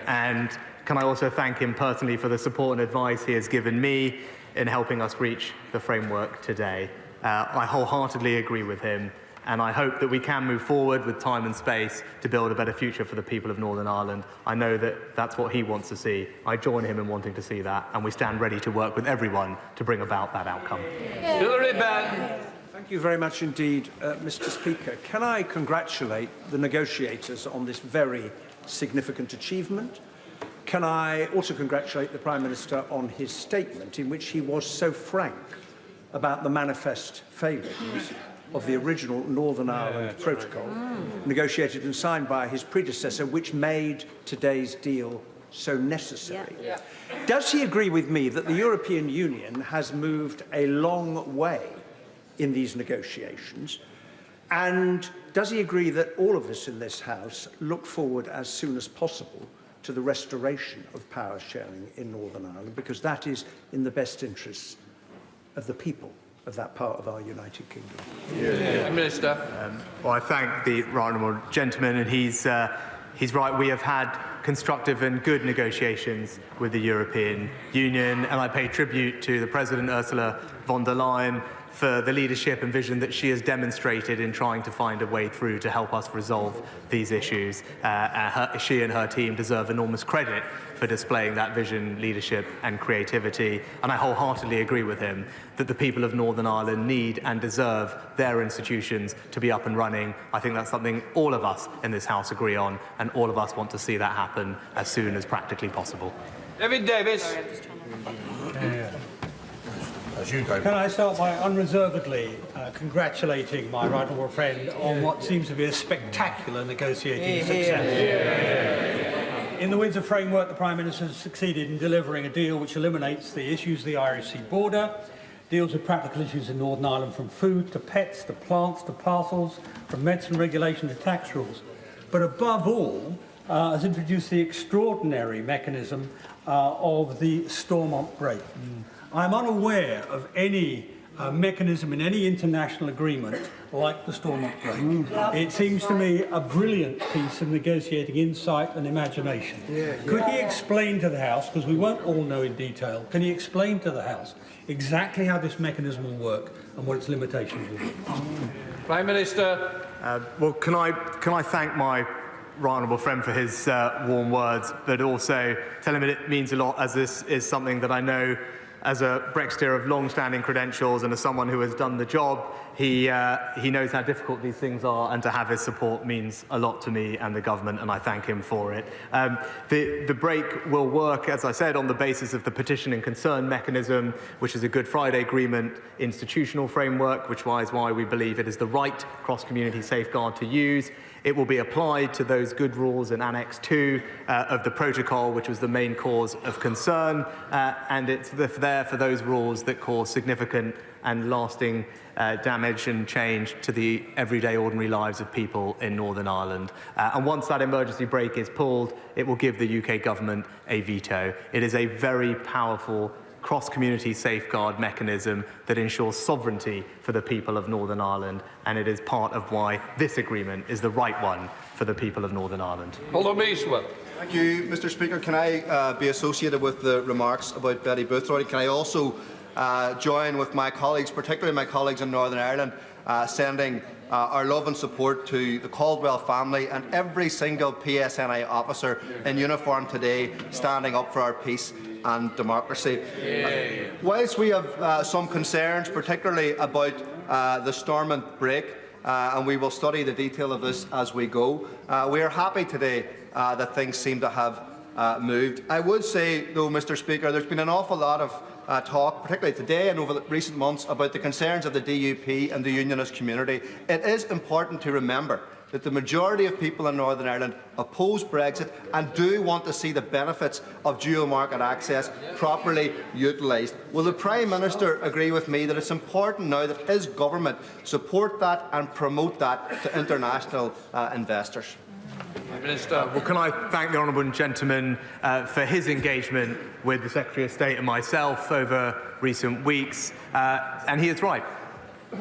And can I also thank him personally for the support and advice he has given me in helping us reach the framework today. I wholeheartedly agree with him, and I hope that we can move forward with time and space to build a better future for the people of Northern Ireland. I know that that's what he wants to see. I join him in wanting to see that, and we stand ready to work with everyone to bring about that outcome. Hilary Benn. Thank you very much indeed, Mr. Speaker. Can I congratulate the negotiators on this very significant achievement? Can I also congratulate the Prime Minister on his statement in which he was so frank about the manifest failings of the original Northern Ireland Protocol, negotiated and signed by his predecessor, which made today's deal so necessary. Does he agree with me that the European Union has moved a long way in these negotiations? And does he agree that all of us in this House look forward as soon as possible to the restoration of power sharing in Northern Ireland, because that is in the best interests of the people of that part of our United Kingdom? Minister. Well, I thank the right honourable gentleman, and he's right. We have had constructive and good negotiations with the European Union, and I pay tribute to the President Ursula von der Leyen for the leadership and vision that she has demonstrated in trying to find a way through to help us resolve these issues. She and her team deserve enormous credit for displaying that vision, leadership and creativity. And I wholeheartedly agree with him that the people of Northern Ireland need and deserve their institutions to be up and running. I think that's something all of us in this House agree on, and all of us want to see that happen as soon as practically possible. David Davis. Can I start by unreservedly congratulating my right honourable friend on what seems to be a spectacular negotiating success. In the Windsor framework, the Prime Minister has succeeded in delivering a deal which eliminates the issues of the Irish Sea border, deals with practical issues in Northern Ireland, from food to pets to plants to parcels, from medicine regulation to tax rules, but above all has introduced the extraordinary mechanism of the Stormont break. I'm unaware of any mechanism in any international agreement like the Stormont break. It seems to me a brilliant piece of negotiating insight and imagination. Could he explain to the House, because we won't all know in detail, can he explain to the House exactly how this mechanism will work and what its limitations will be? Prime Minister. Well, can I thank my right honourable friend for his warm words, but also tell him it means a lot, as this is something that I know as a Brexiteer of long-standing credentials and as someone who has done the job. He knows how difficult these things are, and to have his support means a lot to me and the government, and I thank him for it. The break will work, as I said, on the basis of the petition and concern mechanism, which is a Good Friday Agreement institutional framework, which is why we believe it is the right cross-community safeguard to use. It will be applied to those good rules in Annex 2 of the protocol, which was the main cause of concern, and it's there for those rules that cause significant and lasting damage and change to the everyday ordinary lives of people in Northern Ireland. And once that emergency brake is pulled, it will give the UK government a veto. It is a very powerful cross-community safeguard mechanism that ensures sovereignty for the people of Northern Ireland, and it is part of why this agreement is the right one for the people of Northern Ireland. Thank you, Mr. Speaker. Can I be associated with the remarks about Betty Boothroyd? Can I also join with my colleagues, particularly my colleagues in Northern Ireland, sending our love and support to the Caldwell family and every single PSNI officer in uniform today standing up for our peace and democracy. Whilst we have some concerns, particularly about the Stormont break, and we will study the detail of this as we go, we are happy today that things seem to have moved. I would say, though, Mr. Speaker, there's been an awful lot of talk, particularly today and over the recent months, about the concerns of the DUP and the Unionist community. It is important to remember that the majority of people in Northern Ireland oppose Brexit and do want to see the benefits of dual market access properly utilised. Will the Prime Minister agree with me that it's important now that his government support that and promote that to international investors? Well, can I thank the honourable gentleman for his engagement with the Secretary of State and myself over recent weeks, and he is right.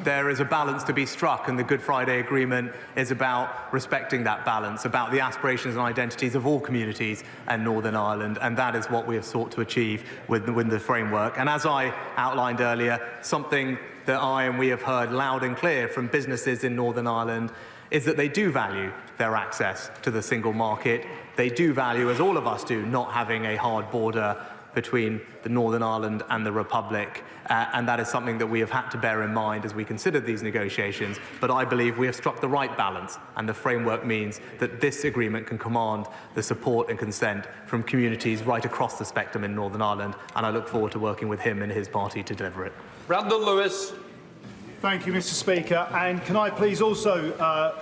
There is a balance to be struck, and the Good Friday Agreement is about respecting that balance, about the aspirations and identities of all communities in Northern Ireland, and that is what we have sought to achieve with the framework. And as I outlined earlier, something that I and we have heard loud and clear from businesses in Northern Ireland is that they do value their access to the single market. They do value, as all of us do, not having a hard border between the Northern Ireland and the Republic, and that is something that we have had to bear in mind as we consider these negotiations. But I believe we have struck the right balance, and the framework means that this agreement can command the support and consent from communities right across the spectrum in Northern Ireland, and I look forward to working with him and his party to deliver it. Brandon Lewis. Thank you, Mr. Speaker. And can I please also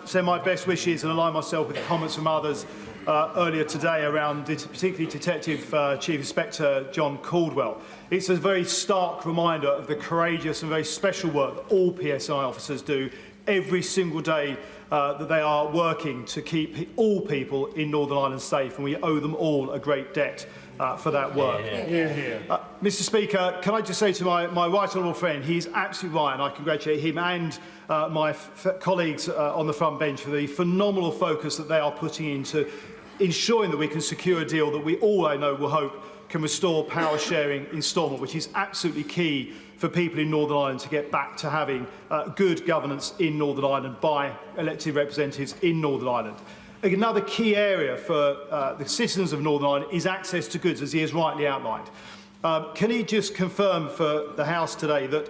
send my best wishes and align myself with the comments from others earlier today around particularly Detective Chief Inspector John Caldwell. It's a very stark reminder of the courageous and very special work that all PSI officers do every single day that they are working to keep all people in Northern Ireland safe, and we owe them all a great debt for that work. Mr. Speaker, can I just say to my right honourable friend, he is absolutely right, and I congratulate him and my colleagues on the front bench for the phenomenal focus that they are putting into ensuring that we can secure a deal that we all, I know, will hope can restore power sharing in Stormont, which is absolutely key for people in Northern Ireland to get back to having good governance in Northern Ireland by elected representatives in Northern Ireland. Another key area for the citizens of Northern Ireland is access to goods, as he has rightly outlined. Can he just confirm for the House today that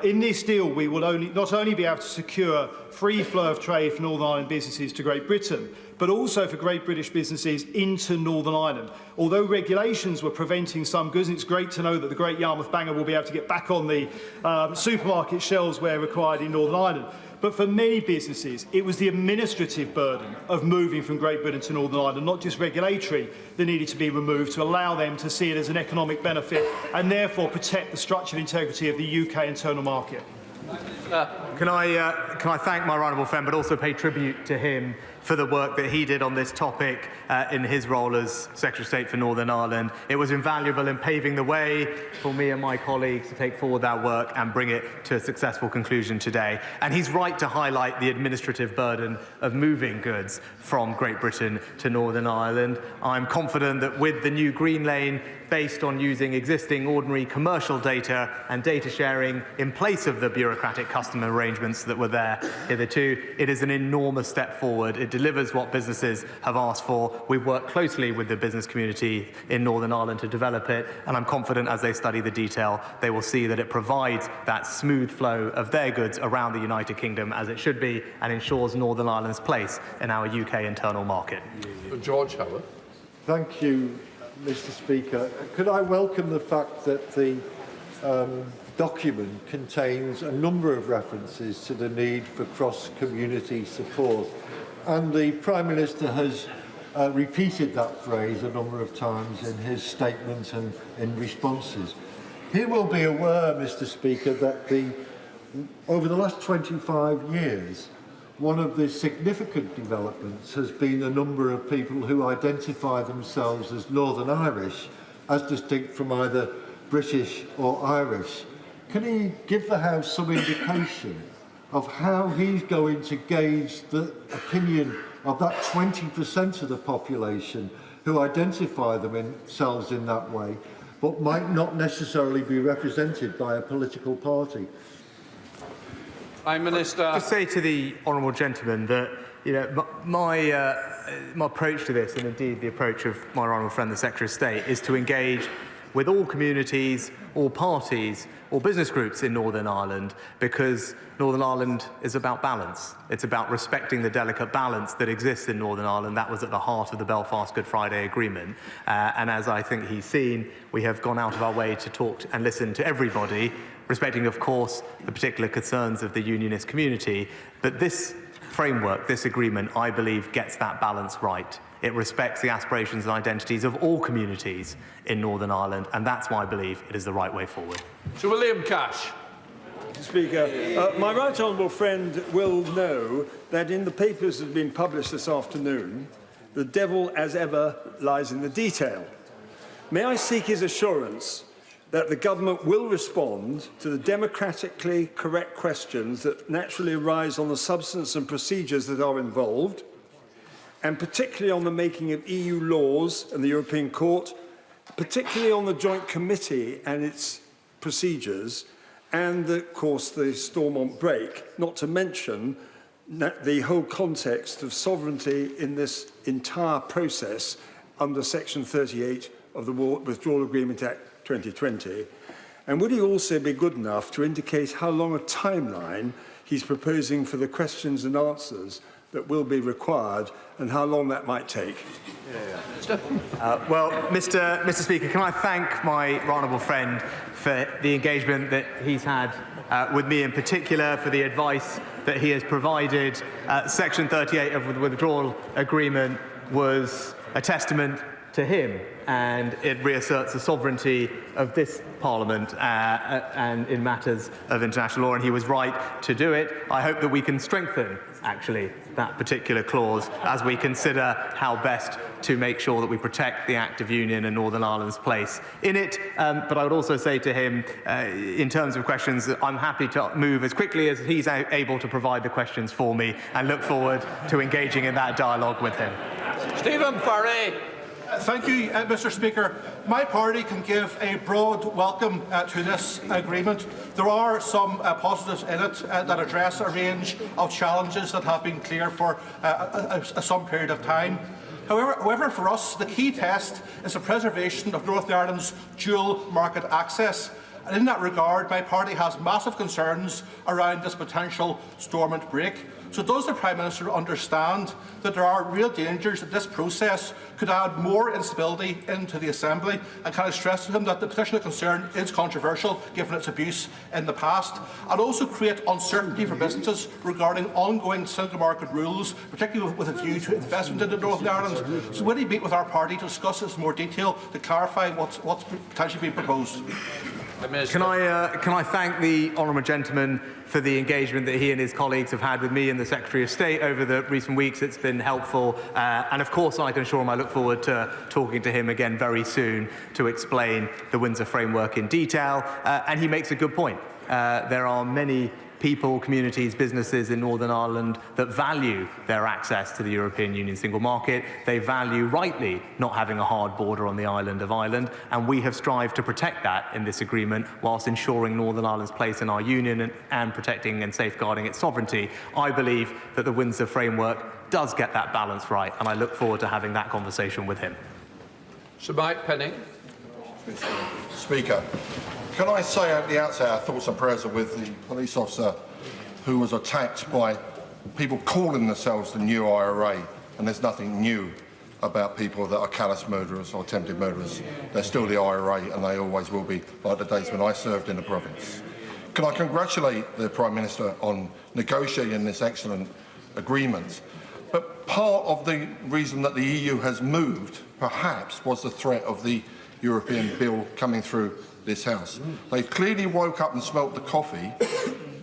in this deal we will not only be able to secure free flow of trade for Northern Ireland businesses to Great Britain, but also for Great British businesses into Northern Ireland? Although regulations were preventing some goods, it's great to know that the Great Yarmouth Banger will be able to get back on the supermarket shelves where required in Northern Ireland. But for many businesses, it was the administrative burden of moving from Great Britain to Northern Ireland, not just regulatory, that needed to be removed to allow them to see it as an economic benefit and therefore protect the structural integrity of the UK internal market. Can I thank my honourable friend, but also pay tribute to him for the work that he did on this topic in his role as Secretary of State for Northern Ireland. It was invaluable in paving the way for me and my colleagues to take forward that work and bring it to a successful conclusion today. And he's right to highlight the administrative burden of moving goods from Great Britain to Northern Ireland. I'm confident that with the new Green Lane, based on using existing ordinary commercial data and data sharing in place of the bureaucratic customer arrangements that were there hitherto, it is an enormous step forward. It delivers what businesses have asked for. We've worked closely with the business community in Northern Ireland to develop it, and I'm confident as they study the detail, they will see that it provides that smooth flow of their goods around the United Kingdom as it should be, and ensures Northern Ireland's place in our UK internal market. George Howard. Thank you, Mr. Speaker. Could I welcome the fact that the document contains a number of references to the need for cross-community support, and the Prime Minister has repeated that phrase a number of times in his statement and in responses. He will be aware, Mr. Speaker, that over the last 25 years, one of the significant developments has been the number of people who identify themselves as Northern Irish, as distinct from either British or Irish. Can he give the House some indication of how he's going to gauge the opinion of that 20% of the population who identify themselves in that way, but might not necessarily be represented by a political party? Prime Minister. To say to the honourable gentleman that my approach to this, and indeed the approach of my honourable friend the Secretary of State, is to engage with all communities, all parties, all business groups in Northern Ireland, because Northern Ireland is about balance. It's about respecting the delicate balance that exists in Northern Ireland. That was at the heart of the Belfast Good Friday Agreement. And as I think he's seen, we have gone out of our way to talk and listen to everybody, respecting, of course, the particular concerns of the Unionist community. But this framework, this agreement, I believe, gets that balance right. It respects the aspirations and identities of all communities in Northern Ireland, and that's why I believe it is the right way forward. Sir William Cash. Mr. Speaker, my right honourable friend will know that in the papers that have been published this afternoon, the devil, as ever, lies in the detail. May I seek his assurance that the government will respond to the democratically correct questions that naturally arise on the substance and procedures that are involved, and particularly on the making of EU laws and the European Court, particularly on the Joint Committee and its procedures, and, of course, the Stormont break, not to mention the whole context of sovereignty in this entire process under Section 38 of the Withdrawal Agreement Act 2020. And would he also be good enough to indicate how long a timeline he's proposing for the questions and answers that will be required, and how long that might take? Well, Mr. Speaker, can I thank my right honourable friend for the engagement that he's had with me in particular, for the advice that he has provided. Section 38 of the Withdrawal Agreement was a testament to him, and it reasserts the sovereignty of this Parliament and in matters of international law, and he was right to do it. I hope that we can strengthen, actually, that particular clause as we consider how best to make sure that we protect the Act of Union and Northern Ireland's place in it. But I would also say to him, in terms of questions, that I'm happy to move as quickly as he's able to provide the questions for me, and look forward to engaging in that dialogue with him. Stephen Furry. Thank you, Mr. Speaker. My party can give a broad welcome to this agreement. There are some positives in it that address a range of challenges that have been clear for some period of time. However, for us, the key test is the preservation of Northern Ireland's dual market access. And in that regard, my party has massive concerns around this potential Stormont break. So does the Prime Minister understand that there are real dangers that this process could add more instability into the Assembly? And can I stress to him that the petition of concern is controversial, given its abuse in the past, and also create uncertainty for businesses regarding ongoing single market rules, particularly with a view to investment into Northern Ireland? So will he meet with our party to discuss this in more detail, to clarify what's potentially being proposed? Can I thank the honourable gentleman for the engagement that he and his colleagues have had with me and the Secretary of State over the recent weeks. It's been helpful, and of course I can assure him I look forward to talking to him again very soon to explain the Windsor framework in detail. And he makes a good point. There are many people, communities, businesses in Northern Ireland that value their access to the European Union single market. They value, rightly, not having a hard border on the island of Ireland, and we have strived to protect that in this agreement whilst ensuring Northern Ireland's place in our union and protecting and safeguarding its sovereignty. I believe that the Windsor framework does get that balance right, and I look forward to having that conversation with him. Sir Mike Penning. Speaker, can I say at the outset our thoughts and prayers are with the police officer who was attacked by people calling themselves the new IRA, and there's nothing new about people that are callous murderers or attempted murderers. They're still the IRA, and they always will be, like the days when I served in the province. Can I congratulate the Prime Minister on negotiating this excellent agreement? But part of the reason that the EU has moved, perhaps, was the threat of the European bill coming through this House. They clearly woke up and smelt the coffee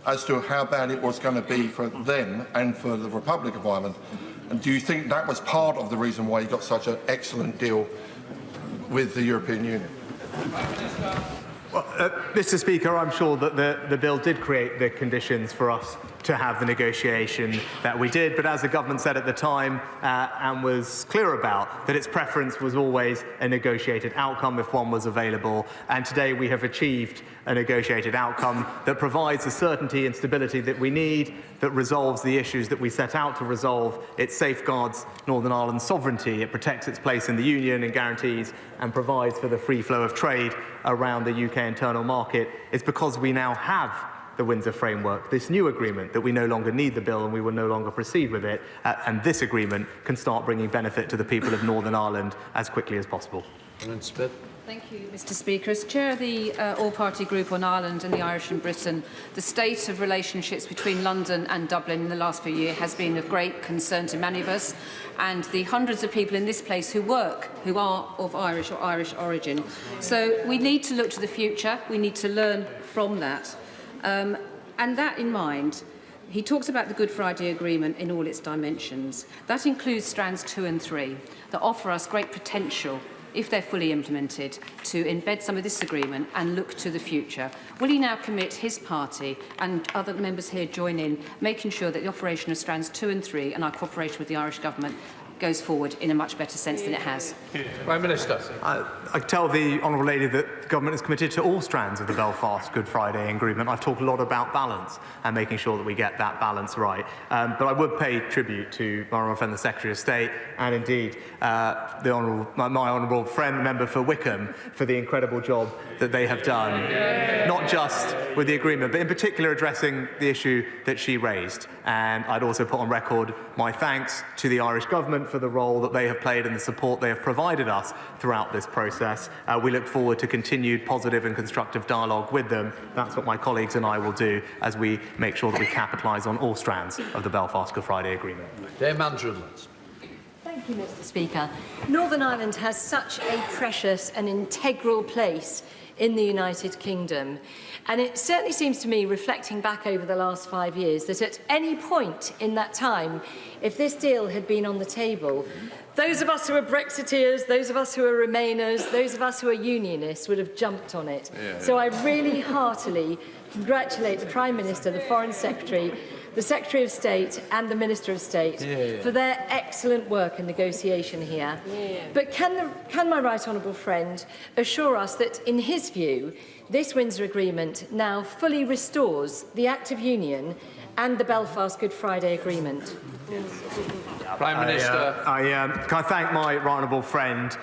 as to how bad it was going to be for them and for the Republic of Ireland. And do you think that was part of the reason why you got such an excellent deal with the European Union? Mr. Speaker, I'm sure that the bill did create the conditions for us to have the negotiation that we did, but as the government said at the time and was clear about, that its preference was always a negotiated outcome if one was available, and today we have achieved a negotiated outcome that provides the certainty and stability that we need, that resolves the issues that we set out to resolve. It safeguards Northern Ireland's sovereignty, it protects its place in the Union and guarantees and provides for the free flow of trade around the UK internal market. It's because we now have the Windsor framework, this new agreement, that we no longer need the bill and we will no longer proceed with it, and this agreement can start bringing benefit to the people of Northern Ireland as quickly as possible. Thank you, Mr. Speaker. As Chair of the All-Party Group on Ireland and the Irish in Britain, the state of relationships between London and Dublin in the last few years has been of great concern to many of us, and the hundreds of people in this place who are of Irish or Irish origin. So we need to look to the future. We need to learn from that. And that in mind, he talks about the Good Friday Agreement in all its dimensions. That includes strands 2 and 3 that offer us great potential, if they're fully implemented, to embed some of this agreement and look to the future. Will he now commit his party and other members here join in, making sure that the operation of strands 2 and 3 and our cooperation with the Irish Government goes forward in a much better sense than it has? Prime Minister. I tell the Honourable Lady that the Government is committed to all strands of the Belfast Good Friday Agreement. I've talked a lot about balance and making sure that we get that balance right. But I would pay tribute to my Honourable Friend, the Secretary of State, and indeed my Honourable Friend, the Member for Wickham, for the incredible job that they have done, not just with the agreement, but in particular addressing the issue that she raised. And I'd also put on record my thanks to the Irish Government for the role that they have played and the support they have provided us throughout this process. We look forward to continued positive and constructive dialogue with them. That's what my colleagues and I will do as we make sure that we capitalise on all strands of the Belfast Good Friday Agreement. Thank you, Mr. Speaker. Northern Ireland has such a precious and integral place in the United Kingdom. And it certainly seems to me, reflecting back over the last 5 years, that at any point in that time, if this deal had been on the table, those of us who are Brexiteers, those of us who are Remainers, those of us who are Unionists would have jumped on it. So I really heartily congratulate the Prime Minister, the Foreign Secretary, the Secretary of State and the Minister of State for their excellent work and negotiation here. But can my right honourable friend assure us that, in his view, this Windsor Agreement now fully restores the Act of Union and the Belfast Good Friday Agreement? Prime Minister. Can I thank my right honourable friend,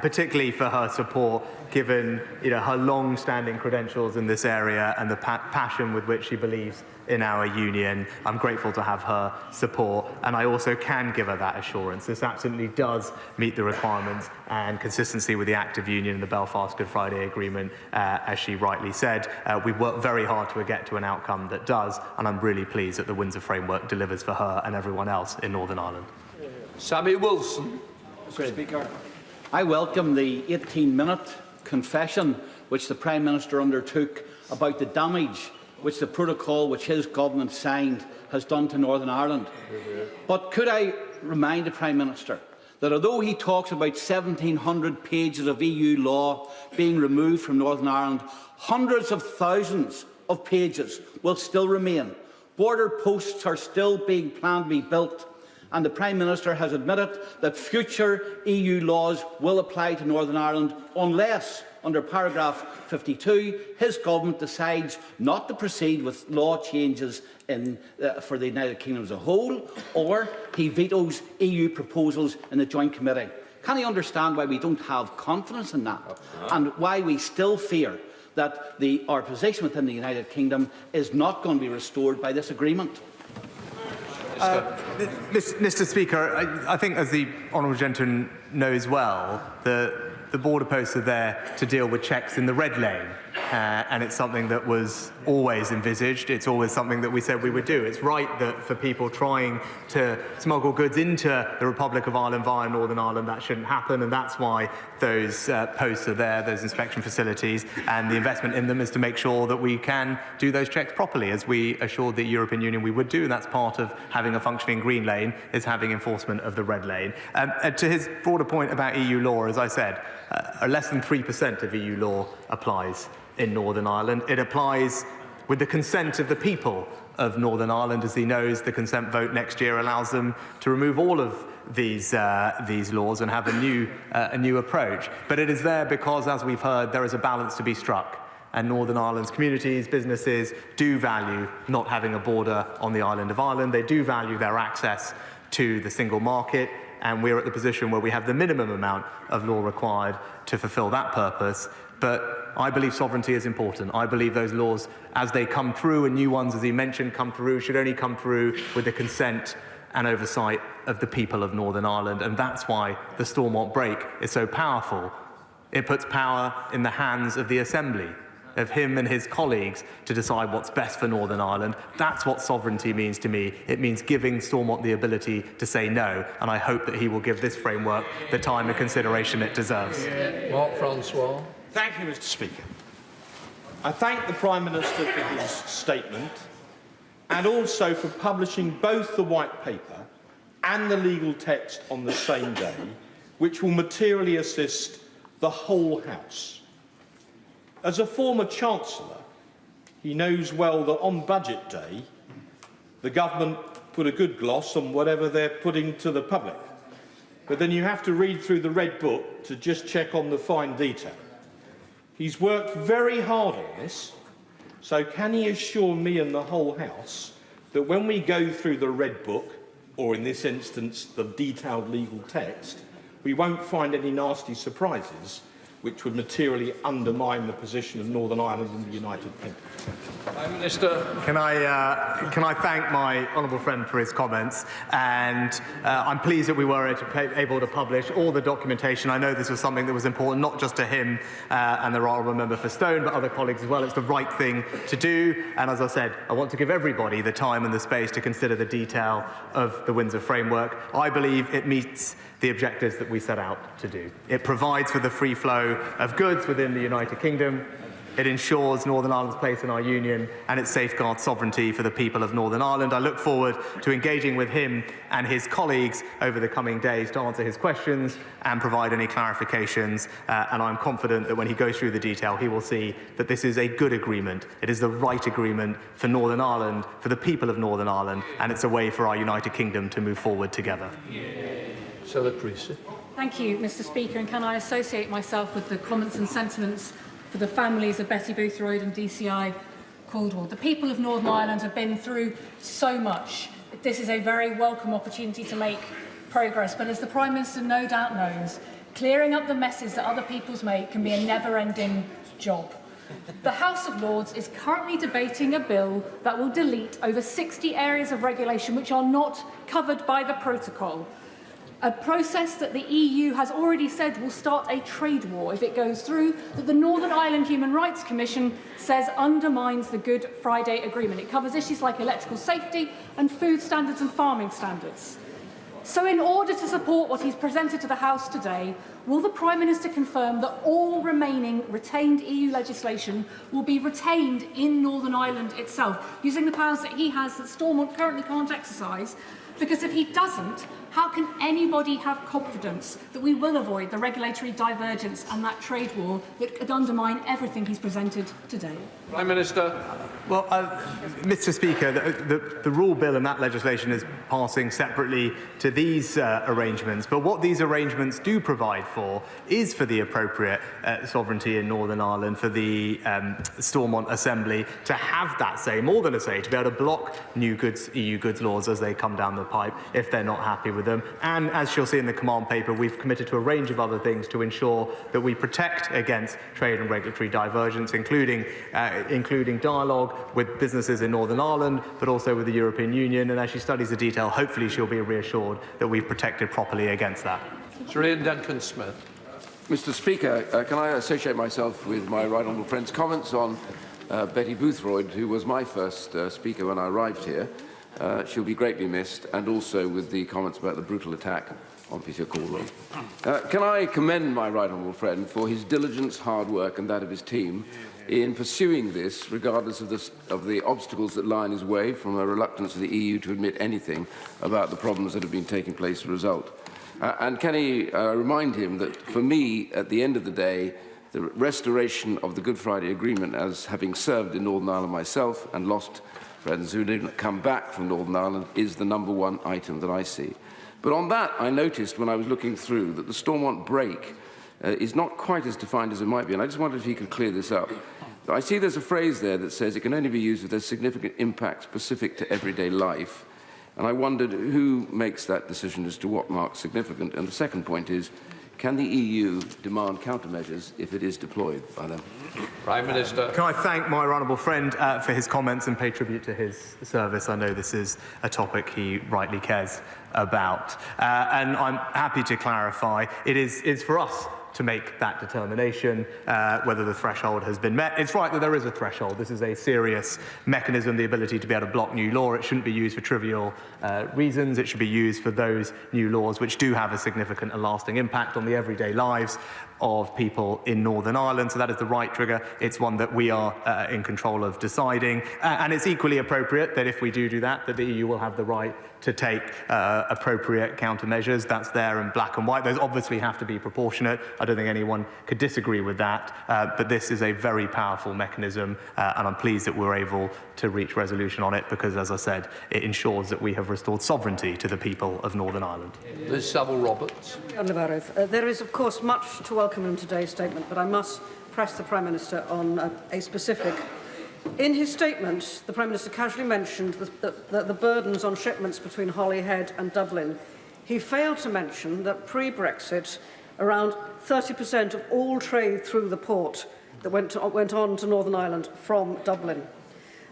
particularly for her support, given her long-standing credentials in this area and the passion with which she believes in our union. I'm grateful to have her support, and I also can give her that assurance. This absolutely does meet the requirements and consistency with the Act of Union and the Belfast Good Friday Agreement, as she rightly said. We've worked very hard to get to an outcome that does, and I'm really pleased that the Windsor framework delivers for her and everyone else in Northern Ireland. Sammy Wilson. Mr. Speaker, I welcome the 18-minute confession which the Prime Minister undertook about the damage which the protocol which his government signed has done to Northern Ireland. But could I remind the Prime Minister that although he talks about 1,700 pages of EU law being removed from Northern Ireland, hundreds of thousands of pages will still remain. Border posts are still being planned to be built, and the Prime Minister has admitted that future EU laws will apply to Northern Ireland unless, under paragraph 52, his government decides not to proceed with law changes for the United Kingdom as a whole, or he vetoes EU proposals in the Joint Committee. Can he understand why we don't have confidence in that, and why we still fear that our position within the United Kingdom is not going to be restored by this agreement? Mr. Speaker, I think, as the honourable gentleman knows well, the border posts are there to deal with checks in the red lane, and it's something that was always envisaged. It's always something that we said we would do. It's right that for people trying to smuggle goods into the Republic of Ireland via Northern Ireland, that shouldn't happen, and that's why those posts are there, those inspection facilities, and the investment in them is to make sure that we can do those checks properly, as we assured the European Union we would do, and that's part of having a functioning green lane, is having enforcement of the red lane. To his broader point about EU law, as I said, less than 3% of EU law applies in Northern Ireland. It applies with the consent of the people of Northern Ireland. As he knows, the consent vote next year allows them to remove all of these laws and have a new approach. But it is there because, as we've heard, there is a balance to be struck. And Northern Ireland's communities, businesses do value not having a border on the island of Ireland. They do value their access to the single market. And we're at the position where we have the minimum amount of law required to fulfil that purpose. But I believe sovereignty is important. I believe those laws, as they come through, and new ones, as he mentioned, come through, should only come through with the consent and oversight of the people of Northern Ireland. And that's why the Stormont break is so powerful. It puts power in the hands of the Assembly, of him and his colleagues, to decide what's best for Northern Ireland. That's what sovereignty means to me. It means giving Stormont the ability to say no, and I hope that he will give this framework the time and consideration it deserves. Mark Francois. Thank you, Mr. Speaker. I thank the Prime Minister for his statement and also for publishing both the White Paper and the legal text on the same day, which will materially assist the whole House. As a former Chancellor, he knows well that on Budget Day, the government put a good gloss on whatever they're putting to the public. But then you have to read through the Red Book to just check on the fine detail. He's worked very hard on this, so can he assure me and the whole House that when we go through the Red Book, or in this instance, the detailed legal text, we won't find any nasty surprises which would materially undermine the position of Northern Ireland in the United Kingdom? Prime Minister. Can I thank my honourable friend for his comments, and I'm pleased that we were able to publish all the documentation. I know this was something that was important not just to him and the honourable member for Stone, but other colleagues as well. It's the right thing to do, and as I said, I want to give everybody the time and the space to consider the detail of the Windsor framework. I believe it meets the objectives that we set out to do. It provides for the free flow of goods within the United Kingdom. It ensures Northern Ireland's place in our union, and it safeguards sovereignty for the people of Northern Ireland. I look forward to engaging with him and his colleagues over the coming days to answer his questions and provide any clarifications. And I'm confident that when he goes through the detail, he will see that this is a good agreement. It is the right agreement for Northern Ireland, for the people of Northern Ireland, and it's a way for our United Kingdom to move forward together. Thank you, Mr. Speaker, and can I associate myself with the comments and sentiments for the families of Betty Boothroyd and DCI Caldwell. The people of Northern Ireland have been through so much. This is a very welcome opportunity to make progress, but as the Prime Minister no doubt knows, clearing up the messes that other people's make can be a never-ending job. The House of Lords is currently debating a bill that will delete over 60 areas of regulation which are not covered by the protocol. A process that the EU has already said will start a trade war if it goes through, that the Northern Ireland Human Rights Commission says undermines the Good Friday Agreement. It covers issues like electrical safety and food standards and farming standards. So in order to support what he's presented to the House today, will the Prime Minister confirm that all remaining retained EU legislation will be retained in Northern Ireland itself, using the powers that he has that Stormont currently can't exercise? Because if he doesn't, how can anybody have confidence that we will avoid the regulatory divergence and that trade war that could undermine everything he's presented today? Prime Minister. Well, Mr. Speaker, the rule bill and that legislation is passing separately to these arrangements. But what these arrangements do provide for is for the appropriate sovereignty in Northern Ireland, for the Stormont Assembly to have that say, more than a say, to be able to block new goods, EU goods laws as they come down the pipe if they're not happy with them. And as she'll see in the command paper, we've committed to a range of other things to ensure that we protect against trade and regulatory divergence, including dialogue with businesses in Northern Ireland, but also with the European Union. And as she studies the detail, hopefully she'll be reassured that we've protected properly against that. Sir Ian Duncan-Smith. Mr. Speaker, can I associate myself with my right honourable friend's comments on Betty Boothroyd, who was my first speaker when I arrived here. She'll be greatly missed, and also with the comments about the brutal attack on Peter Caldwell. Can I commend my right honourable friend for his diligence, hard work, and that of his team in pursuing this, regardless of the obstacles that lie in his way, from a reluctance of the EU to admit anything about the problems that have been taking place as a result. And can he remind him that, for me, at the end of the day, the restoration of the Good Friday Agreement, as having served in Northern Ireland myself and lost friends who didn't come back from Northern Ireland, is the #1 item that I see. But on that, I noticed when I was looking through that the Stormont break is not quite as defined as it might be, and I just wondered if he could clear this up. I see there's a phrase there that says it can only be used if there's significant impact specific to everyday life, and I wondered who makes that decision as to what marks significant. And the second point is, can the EU demand countermeasures if it is deployed by them? Prime Minister. Can I thank my honourable friend for his comments and pay tribute to his service? I know this is a topic he rightly cares about. And I'm happy to clarify, it's for us to make that determination whether the threshold has been met. It's right that there is a threshold. This is a serious mechanism, the ability to be able to block new law. It shouldn't be used for trivial reasons. It should be used for those new laws which do have a significant and lasting impact on the everyday lives of people in Northern Ireland. So that is the right trigger. It's one that we are in control of deciding. And it's equally appropriate that if we do that the EU will have the right to take appropriate countermeasures. That's there in black and white. Those obviously have to be proportionate. I don't think anyone could disagree with that. But this is a very powerful mechanism, and I'm pleased that we're able to reach resolution on it because, as I said, it ensures that we have restored sovereignty to the people of Northern Ireland. Liz Saville-Roberts. There is, of course, much to welcome in today's statement, but I must press the Prime Minister on a specific. In his statement, the Prime Minister casually mentioned the burdens on shipments between Holyhead and Dublin. He failed to mention that pre-Brexit, around 30% of all trade through the port that went on to Northern Ireland from Dublin.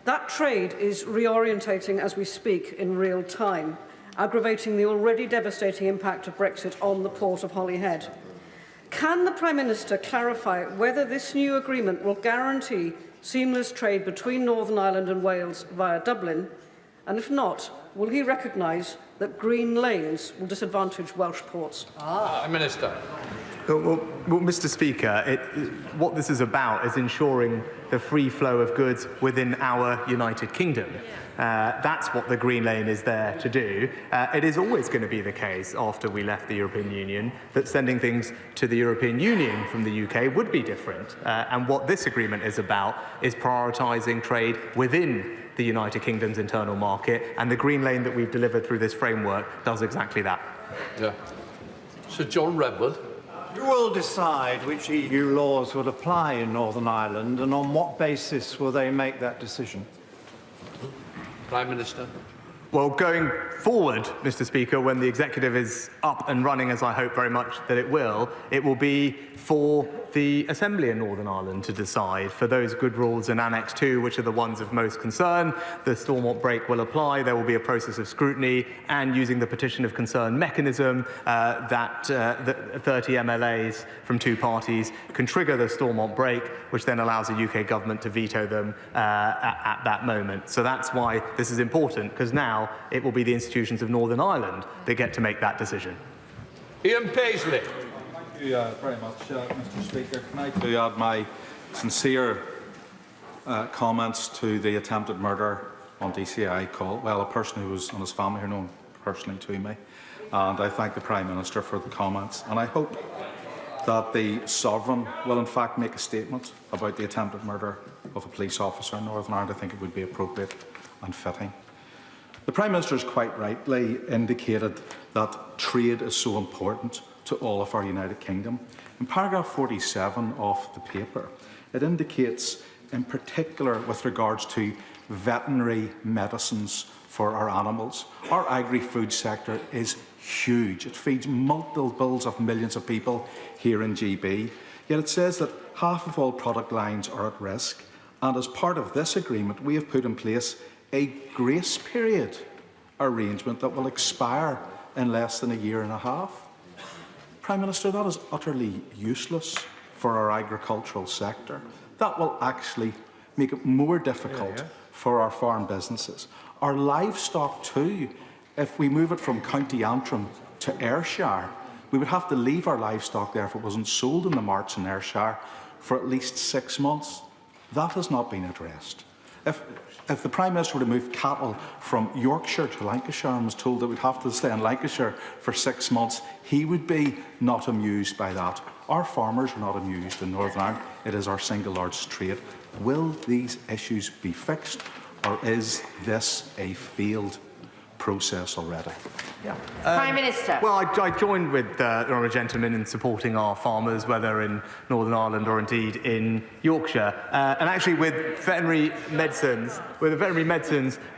That trade is reorientating as we speak in real time, aggravating the already devastating impact of Brexit on the port of Holyhead. Can the Prime Minister clarify whether this new agreement will guarantee seamless trade between Northern Ireland and Wales via Dublin? And if not, will he recognise that green lanes will disadvantage Welsh ports? Minister. Well, Mr. Speaker, what this is about is ensuring the free flow of goods within our United Kingdom. That's what the Green Lane is there to do. It is always going to be the case after we left the European Union that sending things to the European Union from the UK would be different. And what this agreement is about is prioritising trade within the United Kingdom's internal market, and the Green Lane that we've delivered through this framework does exactly that. Yeah. Sir John Redwood. Who will decide which EU laws will apply in Northern Ireland, and on what basis will they make that decision? Prime Minister. Well, going forward, Mr. Speaker, when the executive is up and running, as I hope very much that it will be for the Assembly in Northern Ireland to decide. For those good rules in Annex 2, which are the ones of most concern, the Stormont break will apply. There will be a process of scrutiny, and using the petition of concern mechanism, that the 30 MLAs from two parties can trigger the Stormont break, which then allows the UK government to veto them at that moment. So that's why this is important, because now it will be the institutions of Northern Ireland that get to make that decision. Ian Paisley. Thank you very much, Mr. Speaker. Can I add my sincere comments to the attempted murder on DCI call? Well, a person who was on his family, who known personally to me, and I thank the Prime Minister for the comments. And I hope that the Sovereign will in fact make a statement about the attempted murder of a police officer in Northern Ireland. I think it would be appropriate and fitting. The Prime Minister has quite rightly indicated that trade is so important to all of our United Kingdom. In paragraph 47 of the paper, it indicates in particular with regards to veterinary medicines for our animals. Our agri-food sector is huge. It feeds multiples of millions of people here in GB. Yet it says that half of all product lines are at risk. And as part of this agreement, we have put in place a grace period arrangement that will expire in less than a year and a half. Prime Minister, that is utterly useless for our agricultural sector. That will actually make it more difficult for our farm businesses. Our livestock too, if we move it from County Antrim to Ayrshire, we would have to leave our livestock there if it wasn't sold in the marts in Ayrshire for at least 6 months. That has not been addressed. if the Prime Minister were to move cattle from Yorkshire to Lancashire and was told that we'd have to stay in Lancashire for 6 months, he would be not amused by that. Our farmers are not amused in Northern Ireland. It is our single largest trade. Will these issues be fixed, or is this a failed process already? Prime Minister. Well, I joined with the honourable gentleman in supporting our farmers, whether in Northern Ireland or indeed in Yorkshire. And actually, with veterinary medicines,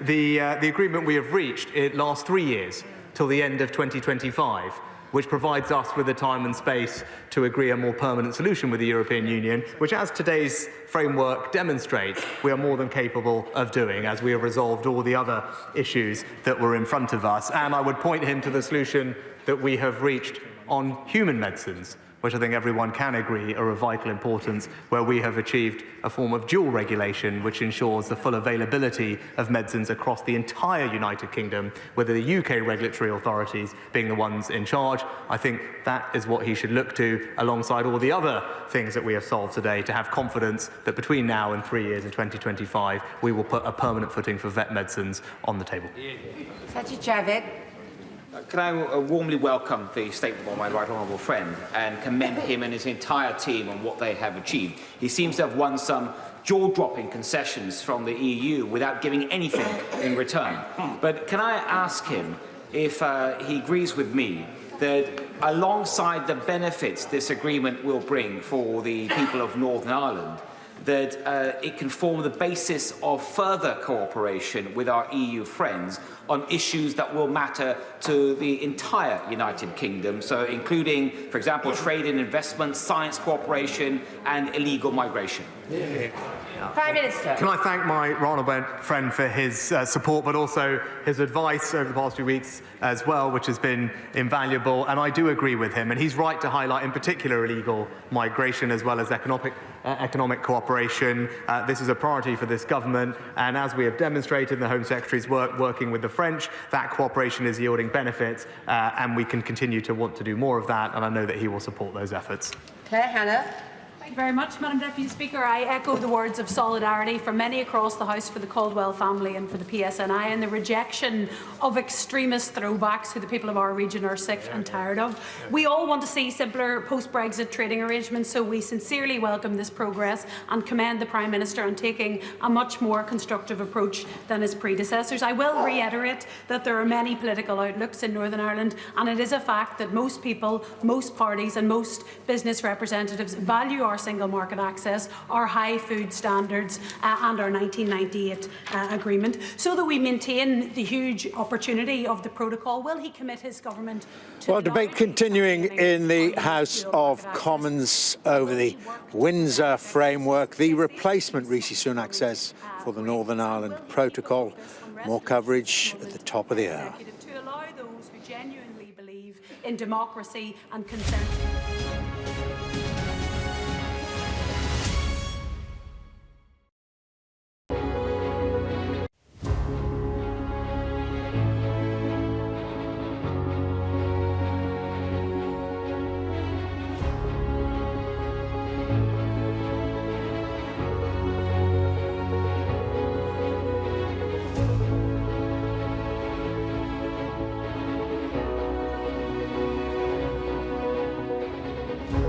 the agreement we have reached, it lasts 3 years till the end of 2025. Which provides us with the time and space to agree a more permanent solution with the European Union, which, as today's framework demonstrates, we are more than capable of doing, as we have resolved all the other issues that were in front of us. And I would point him to the solution that we have reached on human medicines, which I think everyone can agree are of vital importance, where we have achieved a form of dual regulation which ensures the full availability of medicines across the entire United Kingdom, with the UK regulatory authorities being the ones in charge. I think that is what he should look to, alongside all the other things that we have solved today, to have confidence that between now and 3 years in 2025, we will put a permanent footing for vet medicines on the table. Can I warmly welcome the statement by my right honourable friend and commend him and his entire team on what they have achieved. He seems to have won some jaw-dropping concessions from the EU without giving anything in return. But can I ask him if he agrees with me that alongside the benefits this agreement will bring for the people of Northern Ireland, that it can form the basis of further cooperation with our EU friends on issues that will matter to the entire United Kingdom, so including, for example, trade and investment, science cooperation and illegal migration. Prime Minister. Can I thank my honourable friend for his support, but also his advice over the past few weeks as well, which has been invaluable. And I do agree with him. And he's right to highlight, in particular, illegal migration as well as economic cooperation. This is a priority for this government. And as we have demonstrated in the Home Secretary's work working with the French, that cooperation is yielding benefits. And we can continue to want to do more of that. And I know that he will support those efforts. Claire Hannah. Thank you very much, Madam Deputy Speaker. I echo the words of solidarity from many across the House for the Caldwell family and for the PSNI, and the rejection of extremist throwbacks who the people of our region are sick and tired of. We all want to see simpler post-Brexit trading arrangements, so we sincerely welcome this progress and commend the Prime Minister on taking a much more constructive approach than his predecessors. I will reiterate that there are many political outlooks in Northern Ireland, and it is a fact that most people, most parties and most business representatives value our single market access, our high food standards and our 1998 agreement, so that we maintain the huge opportunity of the protocol. Will he commit his government to... Well, debate continuing in the House of Commons over the Windsor framework, the replacement, Rishi Sunak says, for the Northern Ireland Protocol. More coverage at the top of the hour. To allow those who genuinely believe in democracy and consensus.